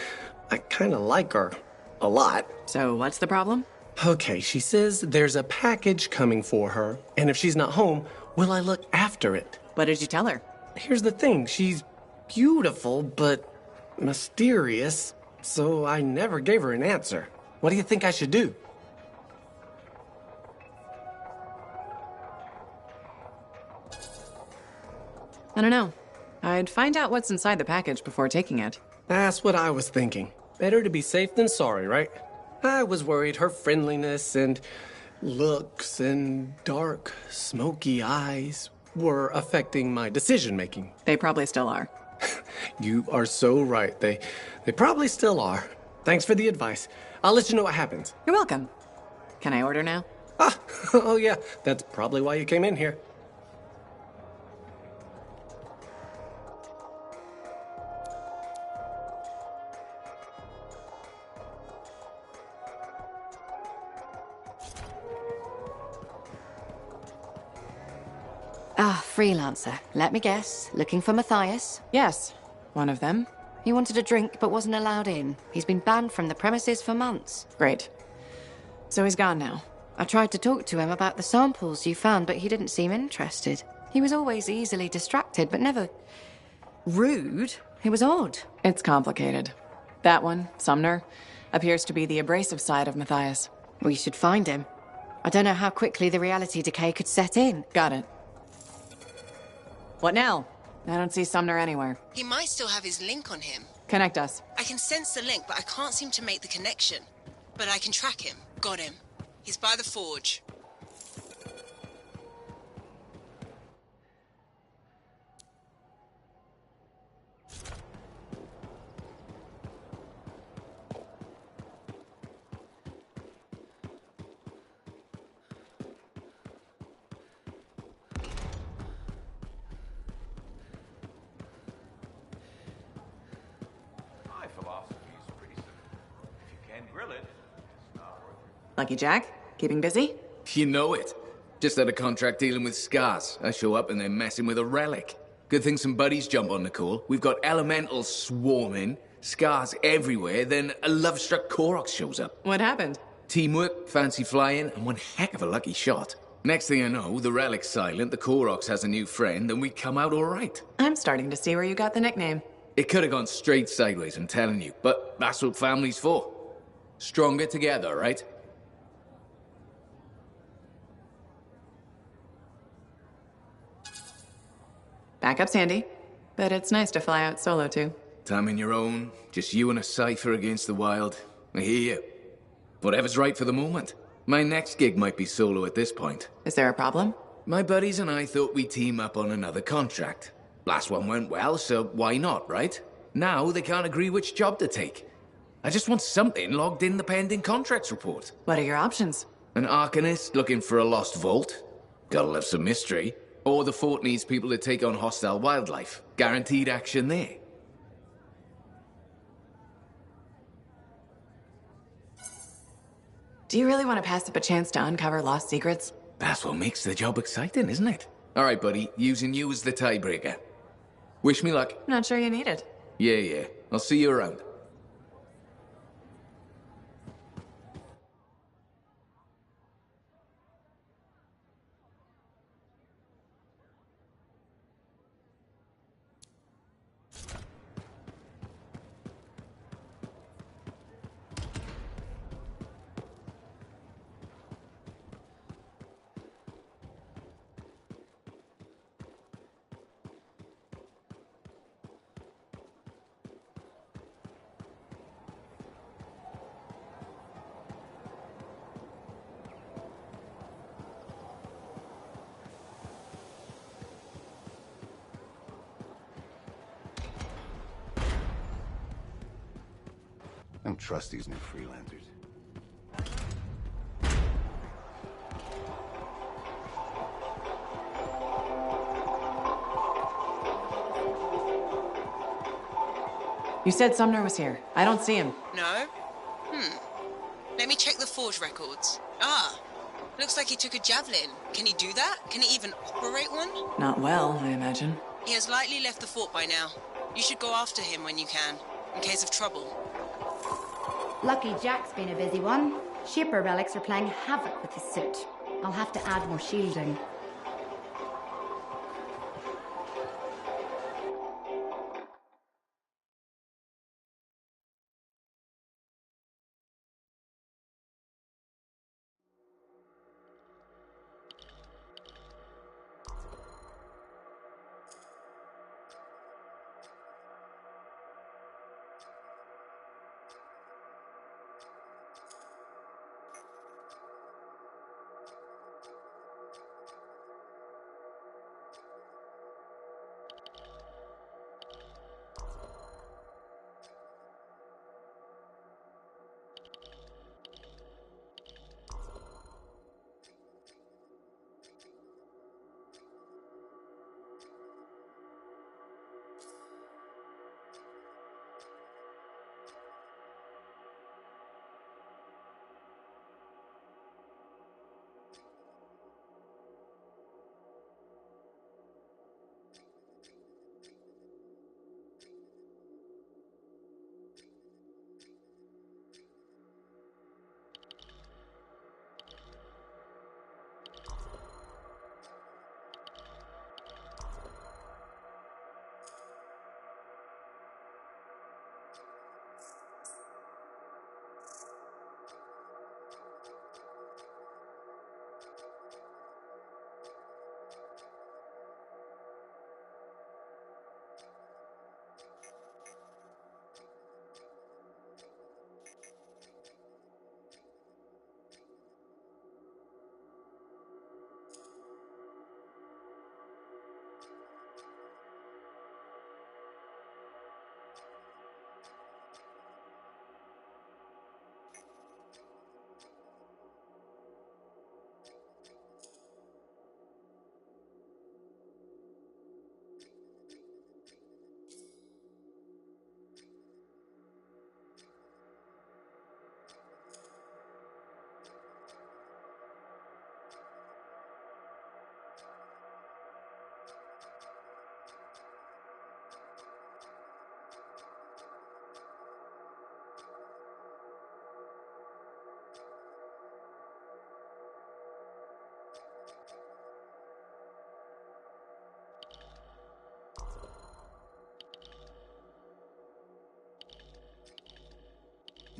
I kind of like her. A lot. So what's the problem? Okay, she says there's a package coming for her, and if she's not home, will I look after it? What did you tell her? Here's the thing, she's beautiful, but mysterious, so I never gave her an answer. What do you think I should do? I don't know. I'd find out what's inside the package before taking it. That's what I was thinking. Better to be safe than sorry, right? I was worried her friendliness and looks and dark, smoky eyes were affecting my decision-making. They probably still are. You are so right. They probably still are. Thanks for the advice. I'll let you know what happens. You're welcome. Can I order now? Oh yeah, that's probably why you came in here. Freelancer. Let me guess. Looking for Matthias? Yes, one of them. He wanted a drink but wasn't allowed in. He's been banned from the premises for months. Great. So he's gone now. I tried to talk to him about the samples you found, but he didn't seem interested. He was always easily distracted, but never rude. It was odd. It's complicated. That one, Sumner, appears to be the abrasive side of Matthias. We should find him. I don't know how quickly the reality decay could set in. Got it. What now? I don't see Sumner anywhere. He might still have his link on him. Connect us. I can sense the link, but I can't seem to make the connection. But I can track him. Got him. He's by the forge. Lucky Jack? Keeping busy? You know it. Just had a contract dealing with scars. I show up and they're messing with a relic. Good thing some buddies jump on the call. We've got elementals swarming, scars everywhere, then a love-struck Koroks shows up. What happened? Teamwork, fancy flying, and one heck of a lucky shot. Next thing I know, the relic's silent, the Koroks has a new friend, and we come out all right. I'm starting to see where you got the nickname. It could have gone straight sideways, I'm telling you, but that's what family's for. Stronger together, right? Back up, Sandy. But it's nice to fly out solo, too. Time in your own, just you and a cipher against the wild. I hear you. Whatever's right for the moment. My next gig might be solo at this point. Is there a problem? My buddies and I thought we'd team up on another contract. Last one went well, so why not, right? Now they can't agree which job to take. I just want something logged in the pending contracts report. What are your options? An Arcanist looking for a lost vault. Gotta love some mystery. Or the fort needs people to take on hostile wildlife. Guaranteed action there. Do you really want to pass up a chance to uncover lost secrets? That's what makes the job exciting, isn't it? All right, buddy. Using you as the tiebreaker. Wish me luck. Not sure you need it. Yeah. I'll see you around. I don't trust these new freelancers. You said Sumner was here. I don't see him. No? Let me check the forge records. Looks like he took a javelin. Can he do that? Can he even operate one? Not well, I imagine. He has likely left the fort by now. You should go after him when you can, in case of trouble. Lucky Jack's been a busy one. Shaper relics are playing havoc with his suit. I'll have to add more shielding.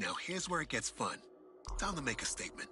Now here's where it gets fun. Time to make a statement.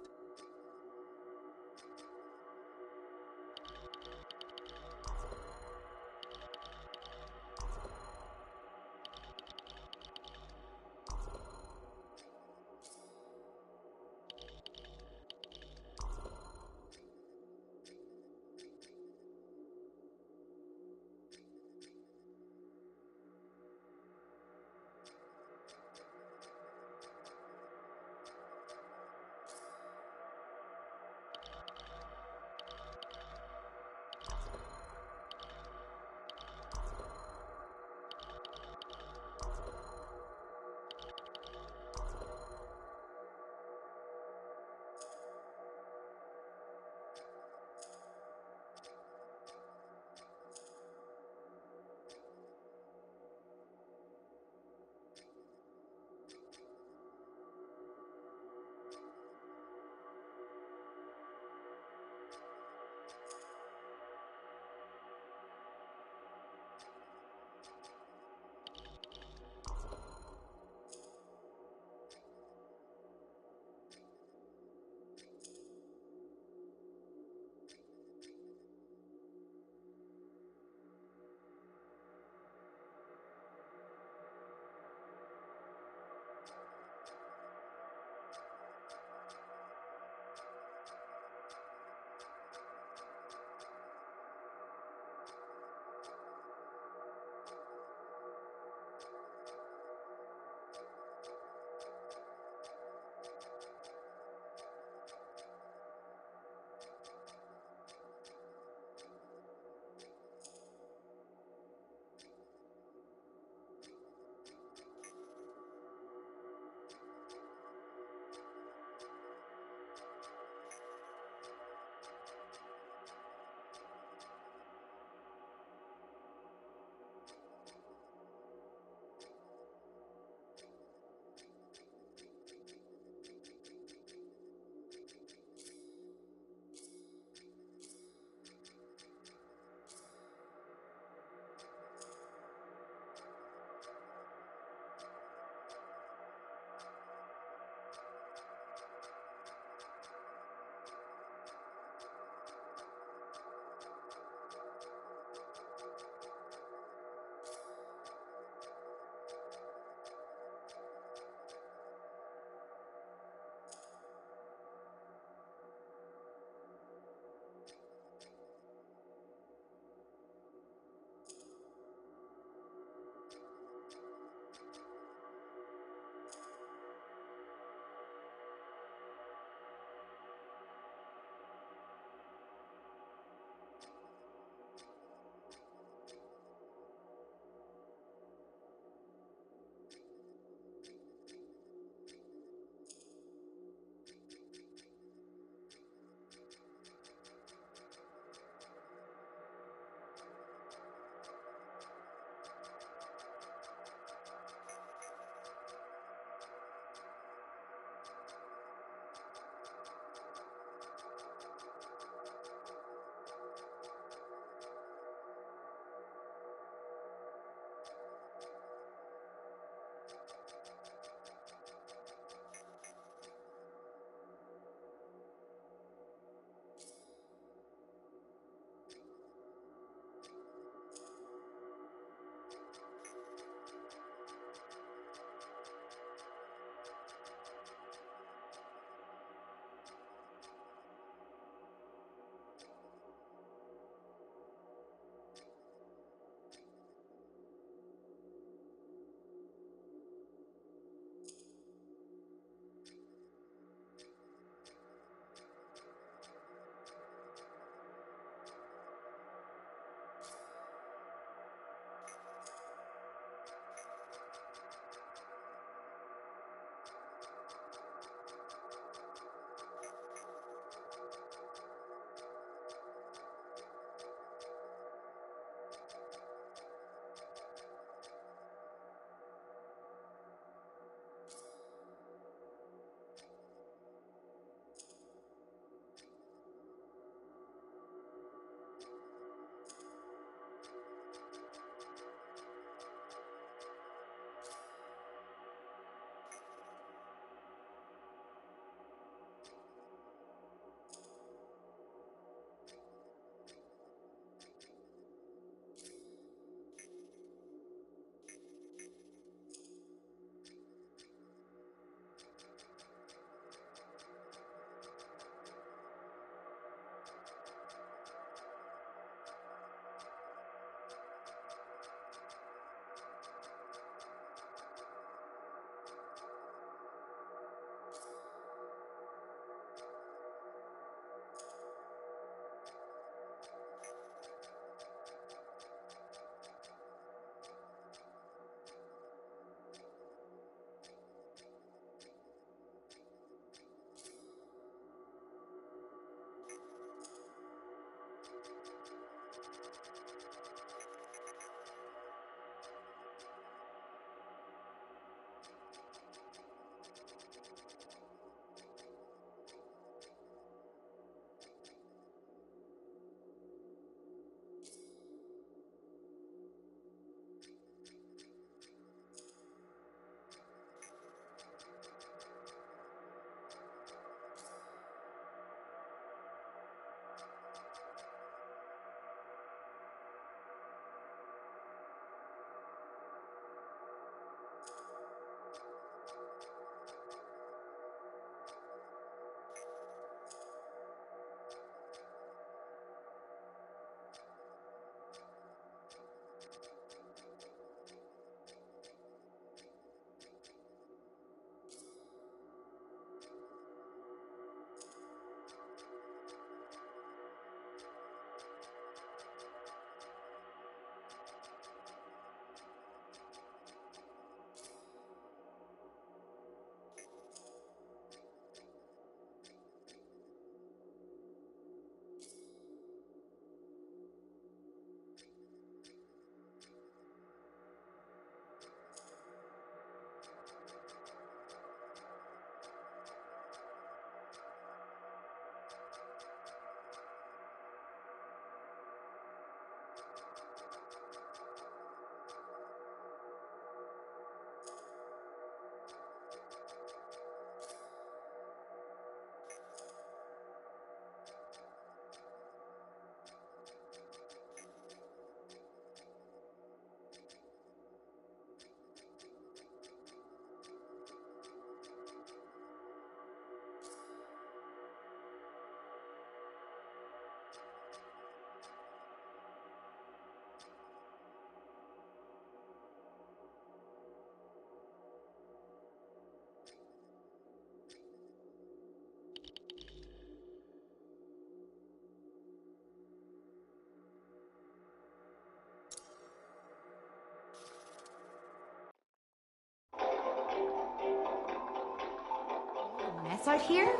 mess out here.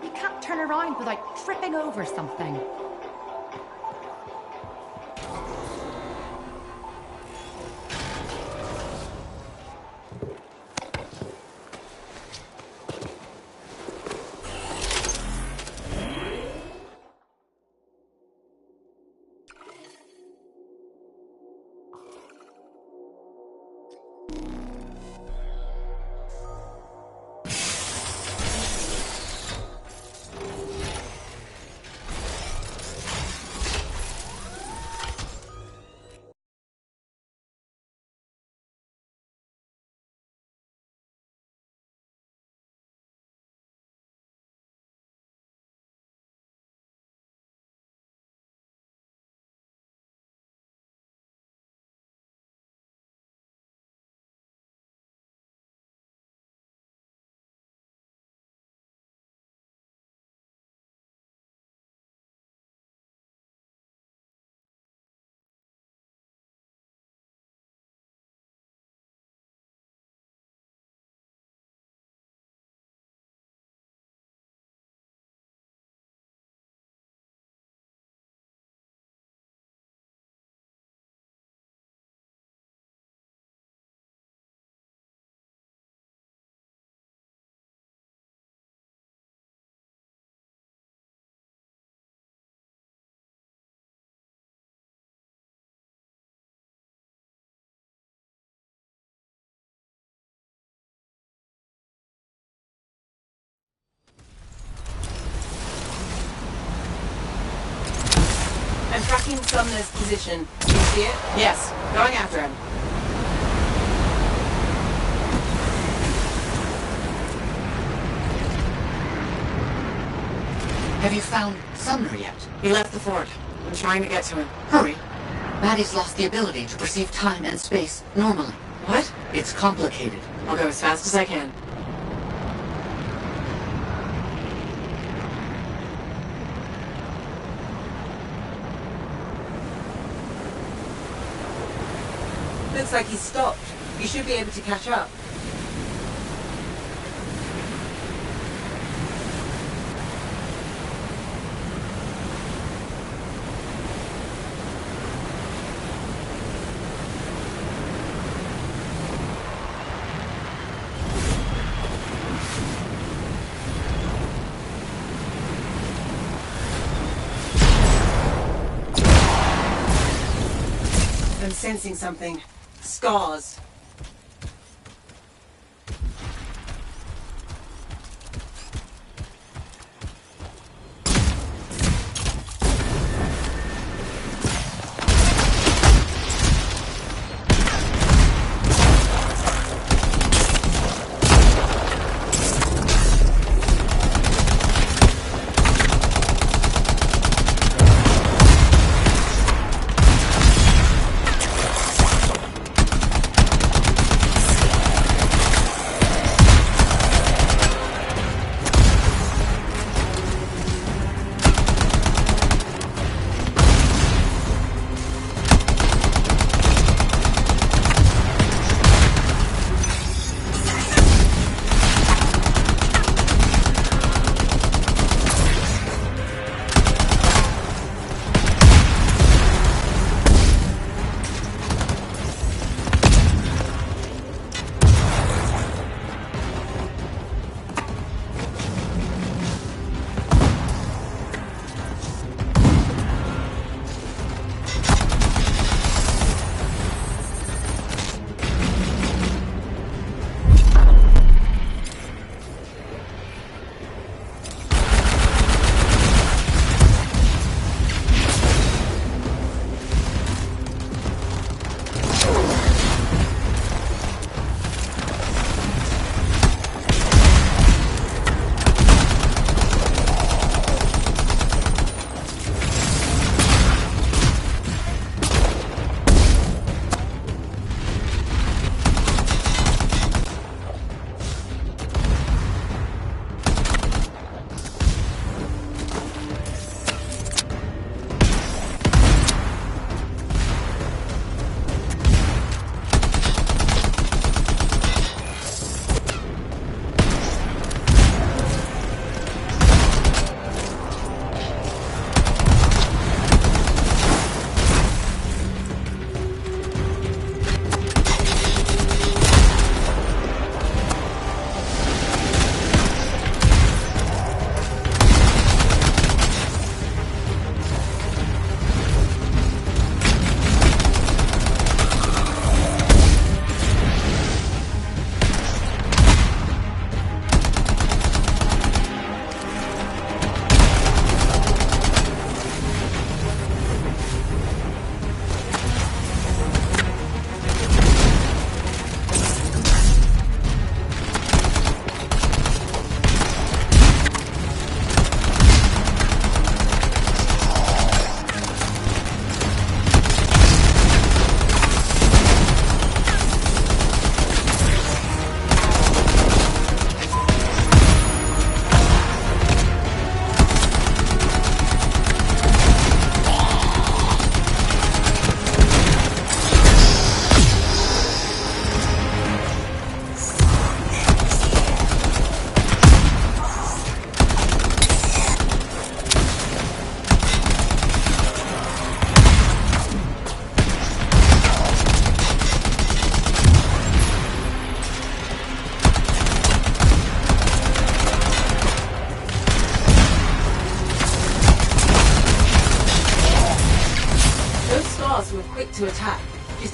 You can't turn around without tripping over something. I'm tracking Sumner's position. Do you see it? Yes, going after him. Have you found Sumner yet? He left the fort. I'm trying to get to him. Hurry. Maddie's lost the ability to perceive time and space normally. What? It's complicated. I'll go as fast as I can. Looks like he's stopped. You should be able to catch up. I'm sensing something. Scars.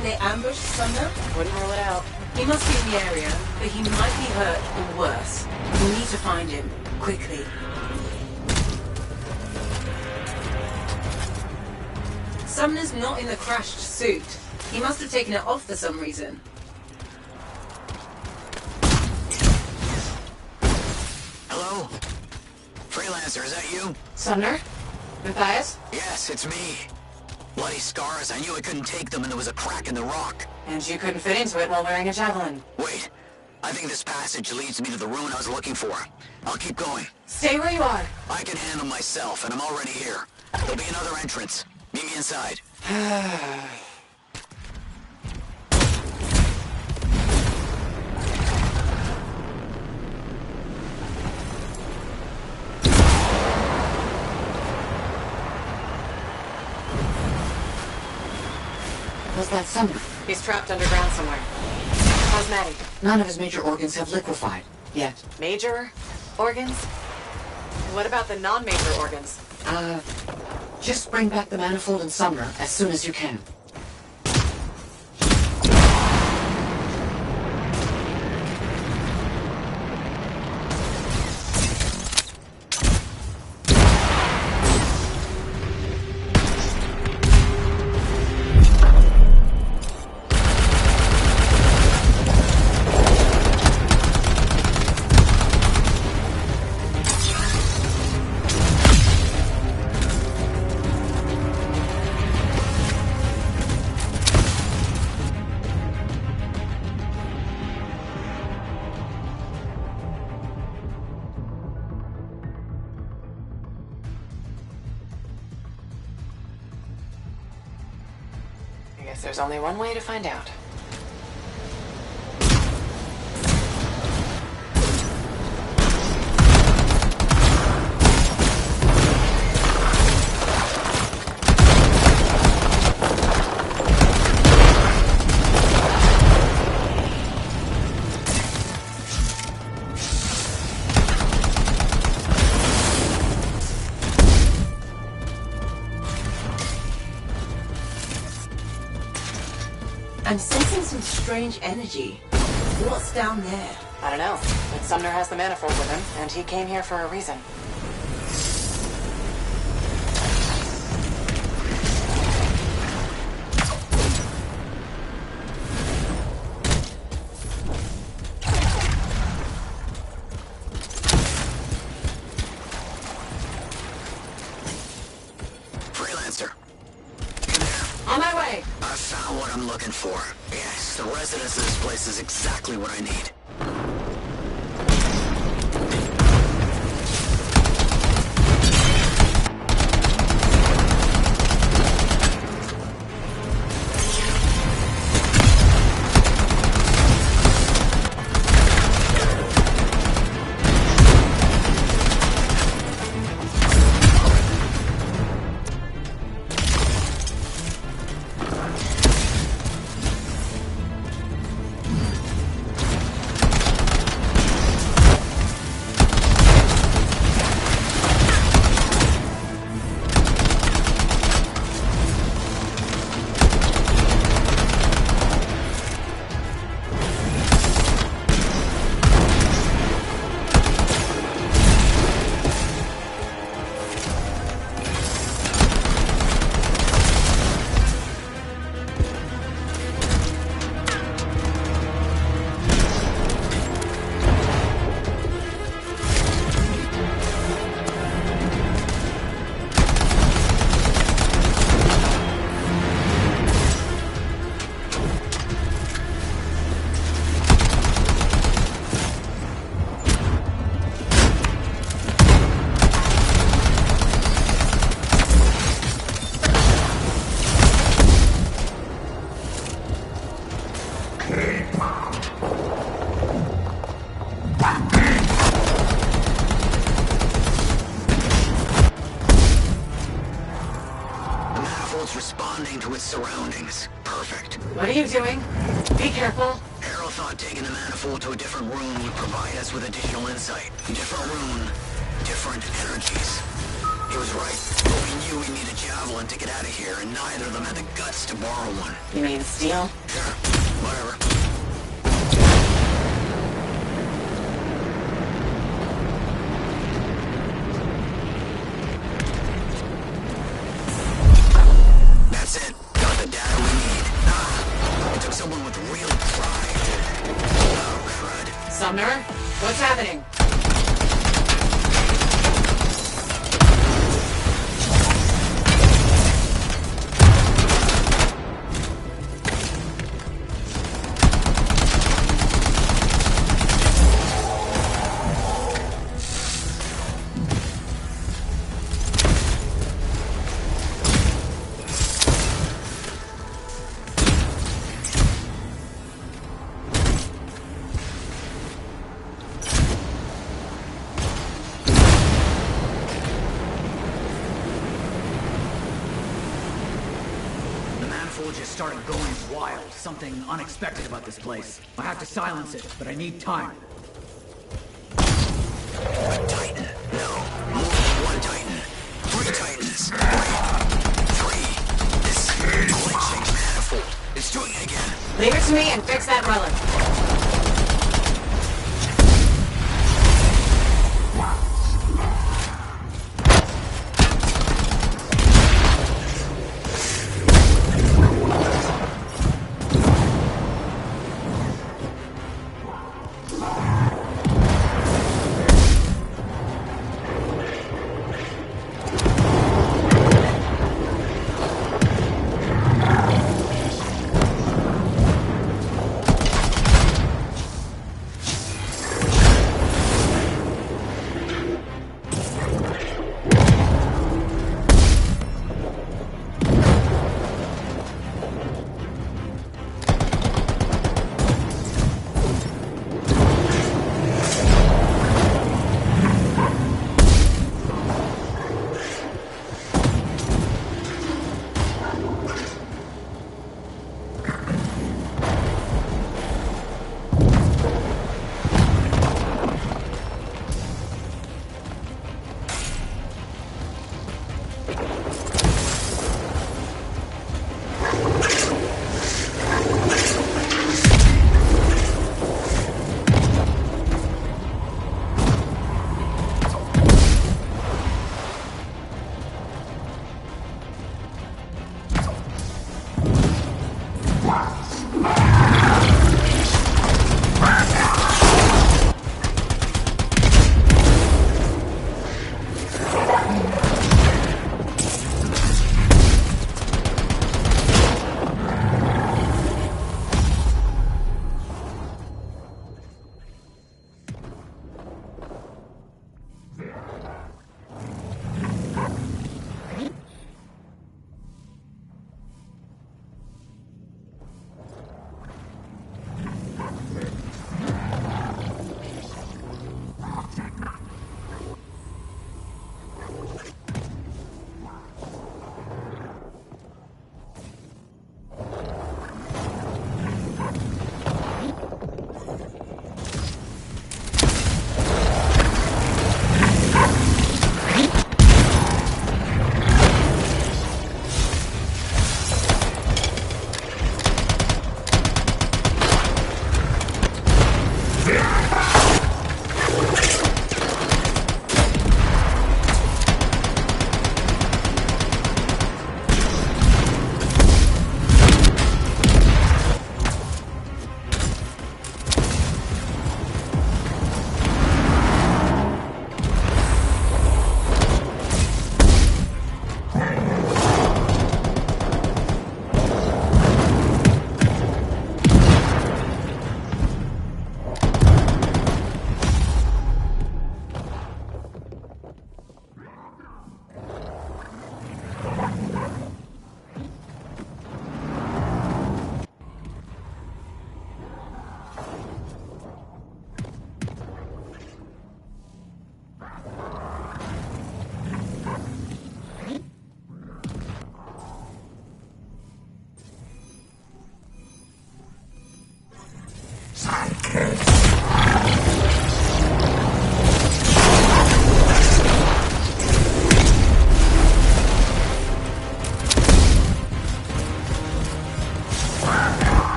think they ambushed Sumner? Wouldn't rule it out. He must be in the area, but he might be hurt or worse. We need to find him, quickly. Sumner's not in the crashed suit. He must have taken it off for some reason. Hello? Freelancer, is that you? Sumner? Matthias? Yes, it's me. Bloody scars, I knew I couldn't take them and there was a crack in the rock. And you couldn't fit into it while wearing a javelin. Wait, I think this passage leads me to the ruin I was looking for. I'll keep going. Stay where you are. I can handle myself, and I'm already here. There'll be another entrance. Meet me inside. Was that Sumner? He's trapped underground somewhere. How's Maddie? None of his major organs have liquefied yet. Major organs? What about the non-major organs? Just bring back the manifold and Sumner as soon as you can. I guess there's only one way to find out. I'm sensing some strange energy. What's down there? I don't know, but Sumner has the manifold with him, and he came here for a reason. Freelancer. On my way! I found what I'm looking for. Yes, the residence of this place is exactly what I need. Responding to its surroundings. Perfect. What are you doing? Be careful. Harold thought taking the manifold to a different room would provide us with additional insight. Different room, different energies. He was right. But we knew we needed javelin to get out of here, and neither of them had the guts to borrow one. You mean steel? Sure. Whatever. That's it. Got the data we need. It took someone with real pride. Oh, crud. Sumner, what's happening? Just started going wild. Something unexpected about this place. I have to silence it, but I need time. Titan. No. More than one Titan. 3 Titans. Wait. 3. This glitching manifold. It's doing it again. Leave it to me and fix that relic.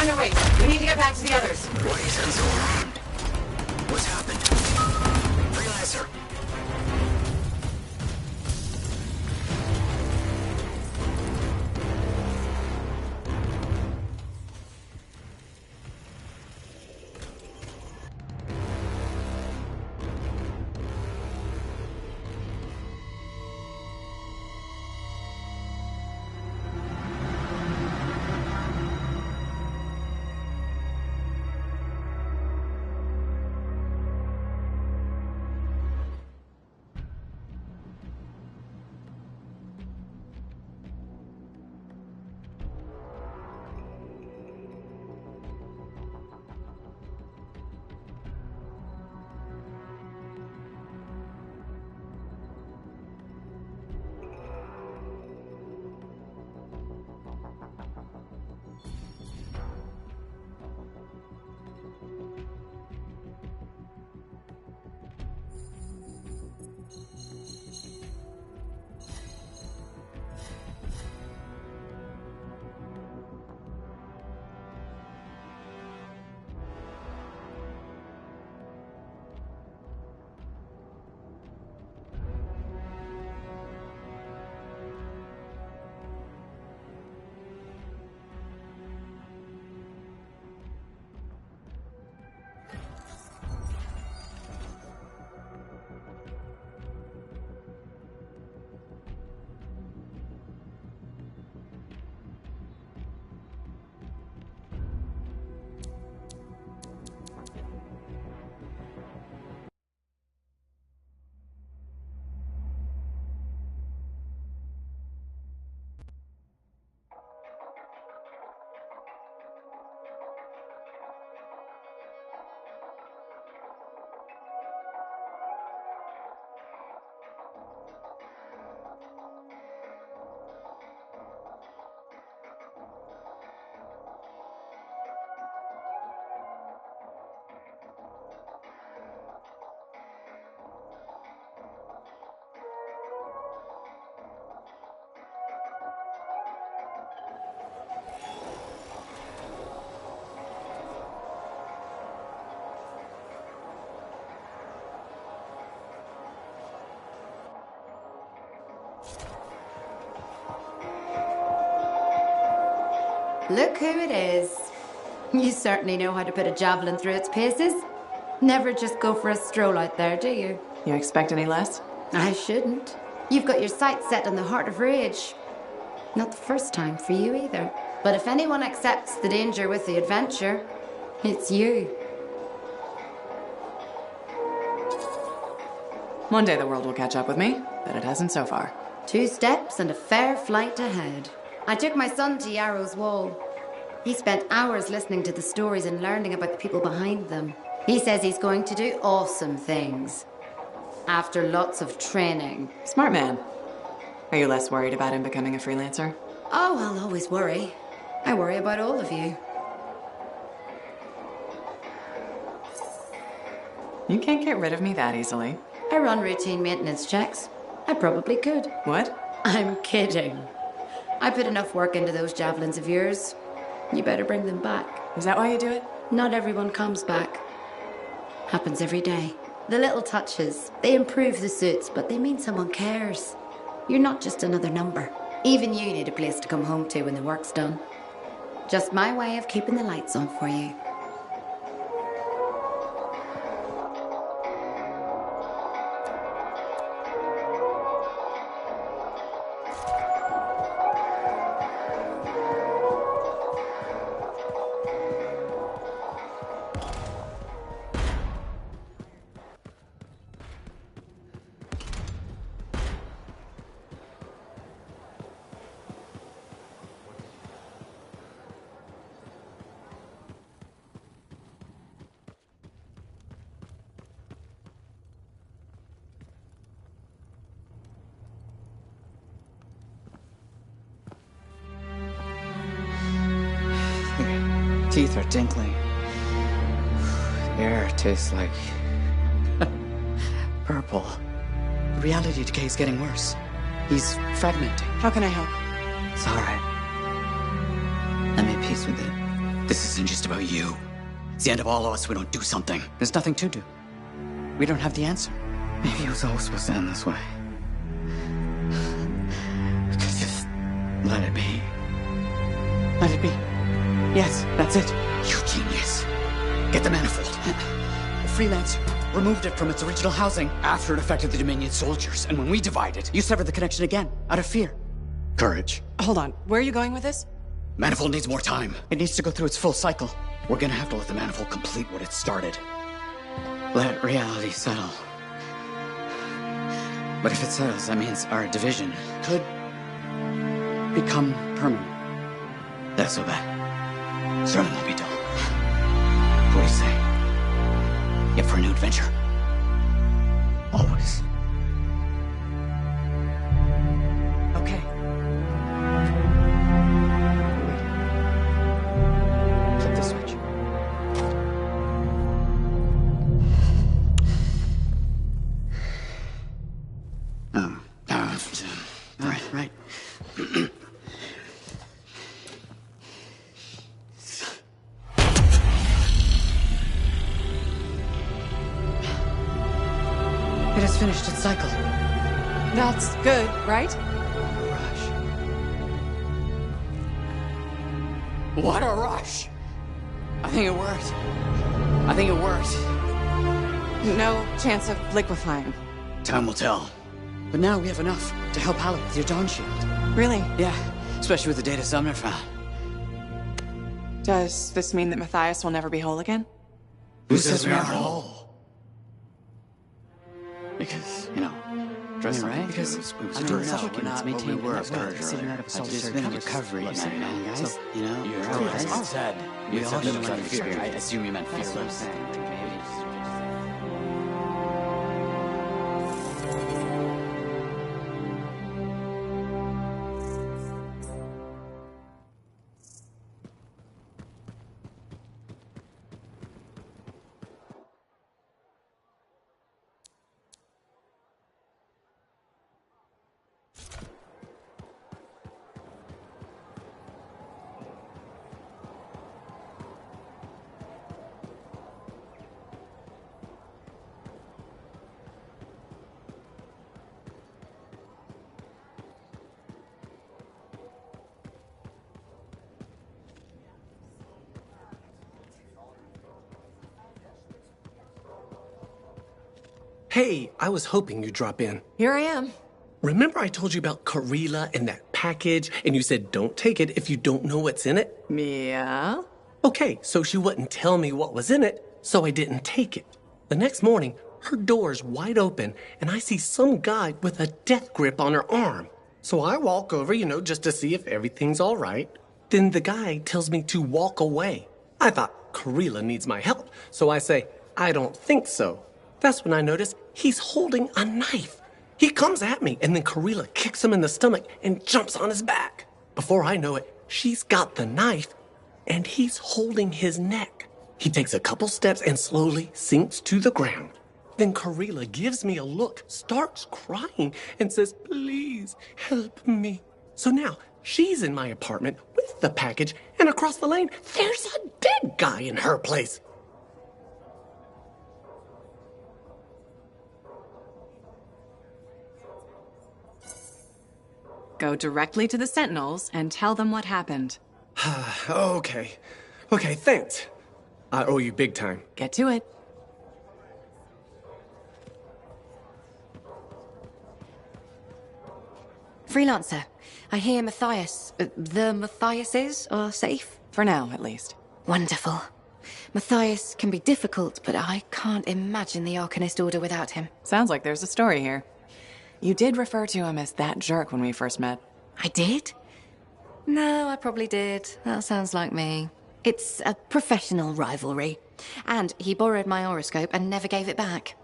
Time to wait. We need to get back to the others. Why do you sound so alarmed? What's happened? Freelancer! Look who it is. You certainly know how to put a javelin through its paces. Never just go for a stroll out there, do you? You expect any less? I shouldn't. You've got your sights set on the heart of rage. Not the first time for you either. But if anyone accepts the danger with the adventure, it's you. One day the world will catch up with me, but it hasn't so far. 2 steps and a fair flight ahead. I took my son to Yarrow's Wall. He spent hours listening to the stories and learning about the people behind them. He says he's going to do awesome things. After lots of training. Smart man. Are you less worried about him becoming a freelancer? Oh, I'll always worry. I worry about all of you. You can't get rid of me that easily. I run routine maintenance checks. I probably could. What? I'm kidding. I put enough work into those javelins of yours. You better bring them back. Is that why you do it? Not everyone comes back. Happens every day. The little touches, they improve the suits, but they mean someone cares. You're not just another number. Even you need a place to come home to when the work's done. Just my way of keeping the lights on for you. Teeth are tinkling. The air tastes like purple. The reality decay is getting worse. He's fragmenting. How can I help? It's all right. I made peace with it. This isn't just about you. It's the end of all of us if we don't do something. There's nothing to do. We don't have the answer. Maybe it was always supposed to end this way. We could just let it be. Let it be. Yes, that's it. You genius. Get the manifold. The freelancer removed it from its original housing after it affected the Dominion soldiers. And when we divided, you severed the connection again, out of fear. Courage. Hold on. Where are you going with this? Manifold needs more time. It needs to go through its full cycle. We're gonna have to let the manifold complete what it started. Let reality settle. But if it settles, that means our division could become permanent. That's so bad. Certainly won't be dull. What do you say? Yep, for a new adventure. Always. Okay. Flip the switch. Right. It has finished its cycle. That's good, right? What a rush! I think it worked. No chance of liquefying. Time will tell. But now we have enough to help Alec with your Dawn Shield. Really? Yeah, especially with the data Sumner found. Does this mean that Matthias will never be whole again? Who says we aren't whole? Because, trust me, right? Because it's been a recovery, guys. So, you're always said. We all know what fear. I assume you meant fearless. Hey, I was hoping you'd drop in. Here I am. Remember I told you about Karila and that package, and you said don't take it if you don't know what's in it? Yeah? Okay, so she wouldn't tell me what was in it, so I didn't take it. The next morning, her door's wide open, and I see some guy with a death grip on her arm. So I walk over, just to see if everything's all right. Then the guy tells me to walk away. I thought Karila needs my help, so I say, I don't think so. That's when I notice he's holding a knife. He comes at me, and then Karila kicks him in the stomach and jumps on his back. Before I know it, she's got the knife, and he's holding his neck. He takes a couple steps and slowly sinks to the ground. Then Karila gives me a look, starts crying, and says, please help me. So now she's in my apartment with the package, and across the lane, there's a dead guy in her place. Go directly to the Sentinels and tell them what happened. Okay, thanks. I owe you big time. Get to it. Freelancer, I hear Matthias, the Matthiases are safe? For now, at least. Wonderful. Matthias can be difficult, but I can't imagine the Arcanist Order without him. Sounds like there's a story here. You did refer to him as that jerk when we first met. I did? No, I probably did. That sounds like me. It's a professional rivalry. And he borrowed my horoscope and never gave it back.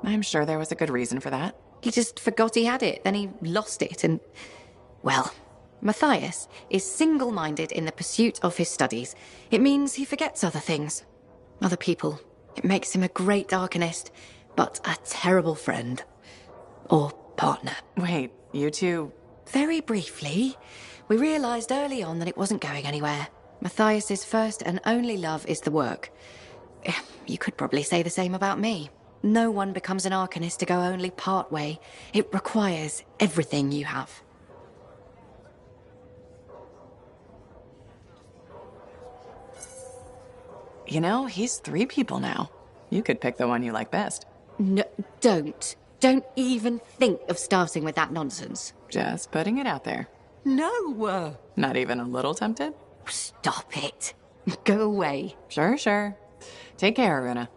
I'm sure there was a good reason for that. He just forgot he had it, then he lost it, and... Well, Matthias is single-minded in the pursuit of his studies. It means he forgets other things. Other people. It makes him a great Arcanist, but a terrible friend. Or partner. Wait, you two... Very briefly, We realized early on that it wasn't going anywhere. Matthias's first and only love is the work. You could probably say the same about me. No one becomes an Arcanist to go only part way. It requires everything you have. You know, he's 3 people now. You could pick the one you like best. No, don't. Don't even think of starting with that nonsense. Just putting it out there. No! Not even a little tempted? Stop it. Go away. Sure. Take care, Aruna.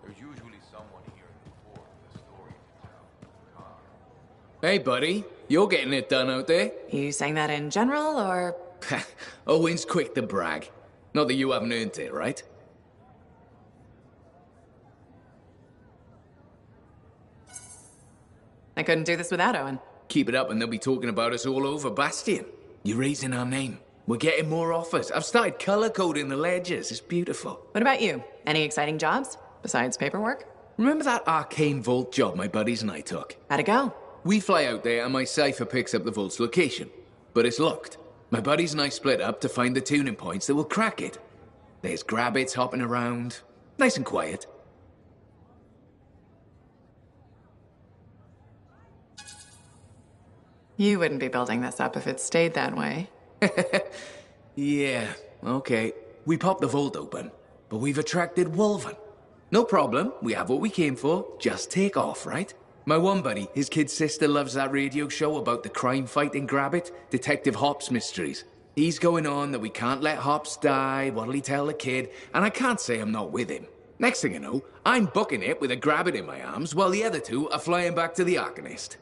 There's usually someone here in the fort with a story to tell. Hey, buddy. You're getting it done out there. You saying that in general, or...? Owen's quick to brag. Not that you haven't earned it, right? I couldn't do this without Owen. Keep it up and they'll be talking about us all over Bastion. You're raising our name. We're getting more offers. I've started color coding the ledgers. It's beautiful. What about you? Any exciting jobs? Besides paperwork? Remember that arcane vault job my buddies and I took? How'd it go? We fly out there and my cipher picks up the vault's location. But it's locked. My buddies and I split up to find the tuning points that will crack it. There's grabbits hopping around. Nice and quiet. You wouldn't be building this up if it stayed that way. Yeah, okay. We popped the vault open, but we've attracted Wolven. No problem, we have what we came for. Just take off, right? My one buddy, his kid's sister loves that radio show about the crime-fighting Grabbit, Detective Hops Mysteries. He's going on that we can't let Hops die, what'll he tell the kid, and I can't say I'm not with him. Next thing you know, I'm booking it with a Grabbit in my arms, while the other two are flying back to the Arcanist.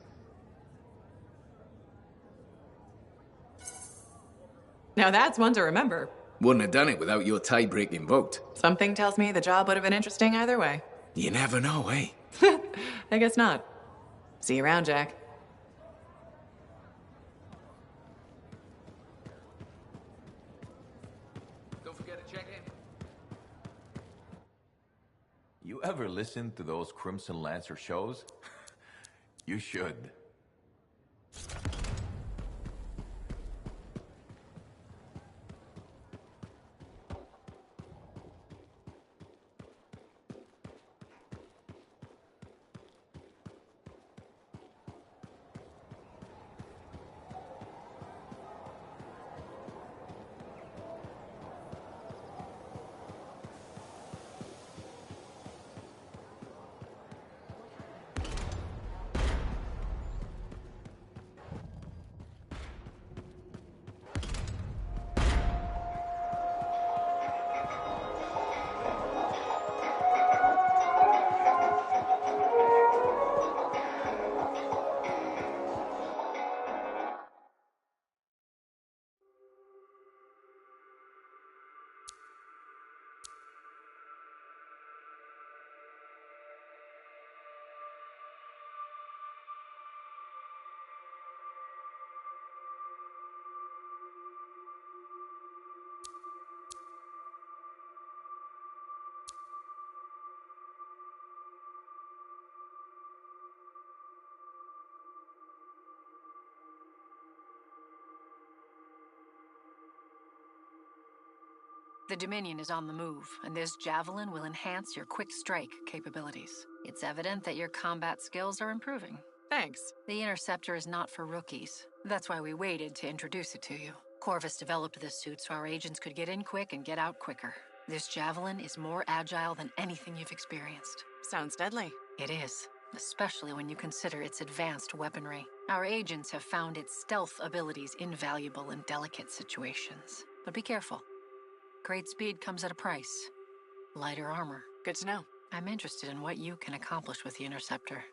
Now that's one to remember. Wouldn't have done it without your tie-breaking vote. Something tells me the job would have been interesting either way. You never know, eh? I guess not. See you around, Jack. Don't forget to check in. You ever listen to those Crimson Lancer shows? You should. The Dominion is on the move, and this javelin will enhance your quick strike capabilities. It's evident that your combat skills are improving. Thanks. The Interceptor is not for rookies. That's why we waited to introduce it to you. Corvus developed this suit so our agents could get in quick and get out quicker. This javelin is more agile than anything you've experienced. Sounds deadly. It is, especially when you consider its advanced weaponry. Our agents have found its stealth abilities invaluable in delicate situations. But be careful. Great speed comes at a price. Lighter armor. Good to know. I'm interested in what you can accomplish with the Interceptor.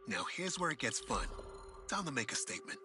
Now here's where it gets fun. Time to make a statement.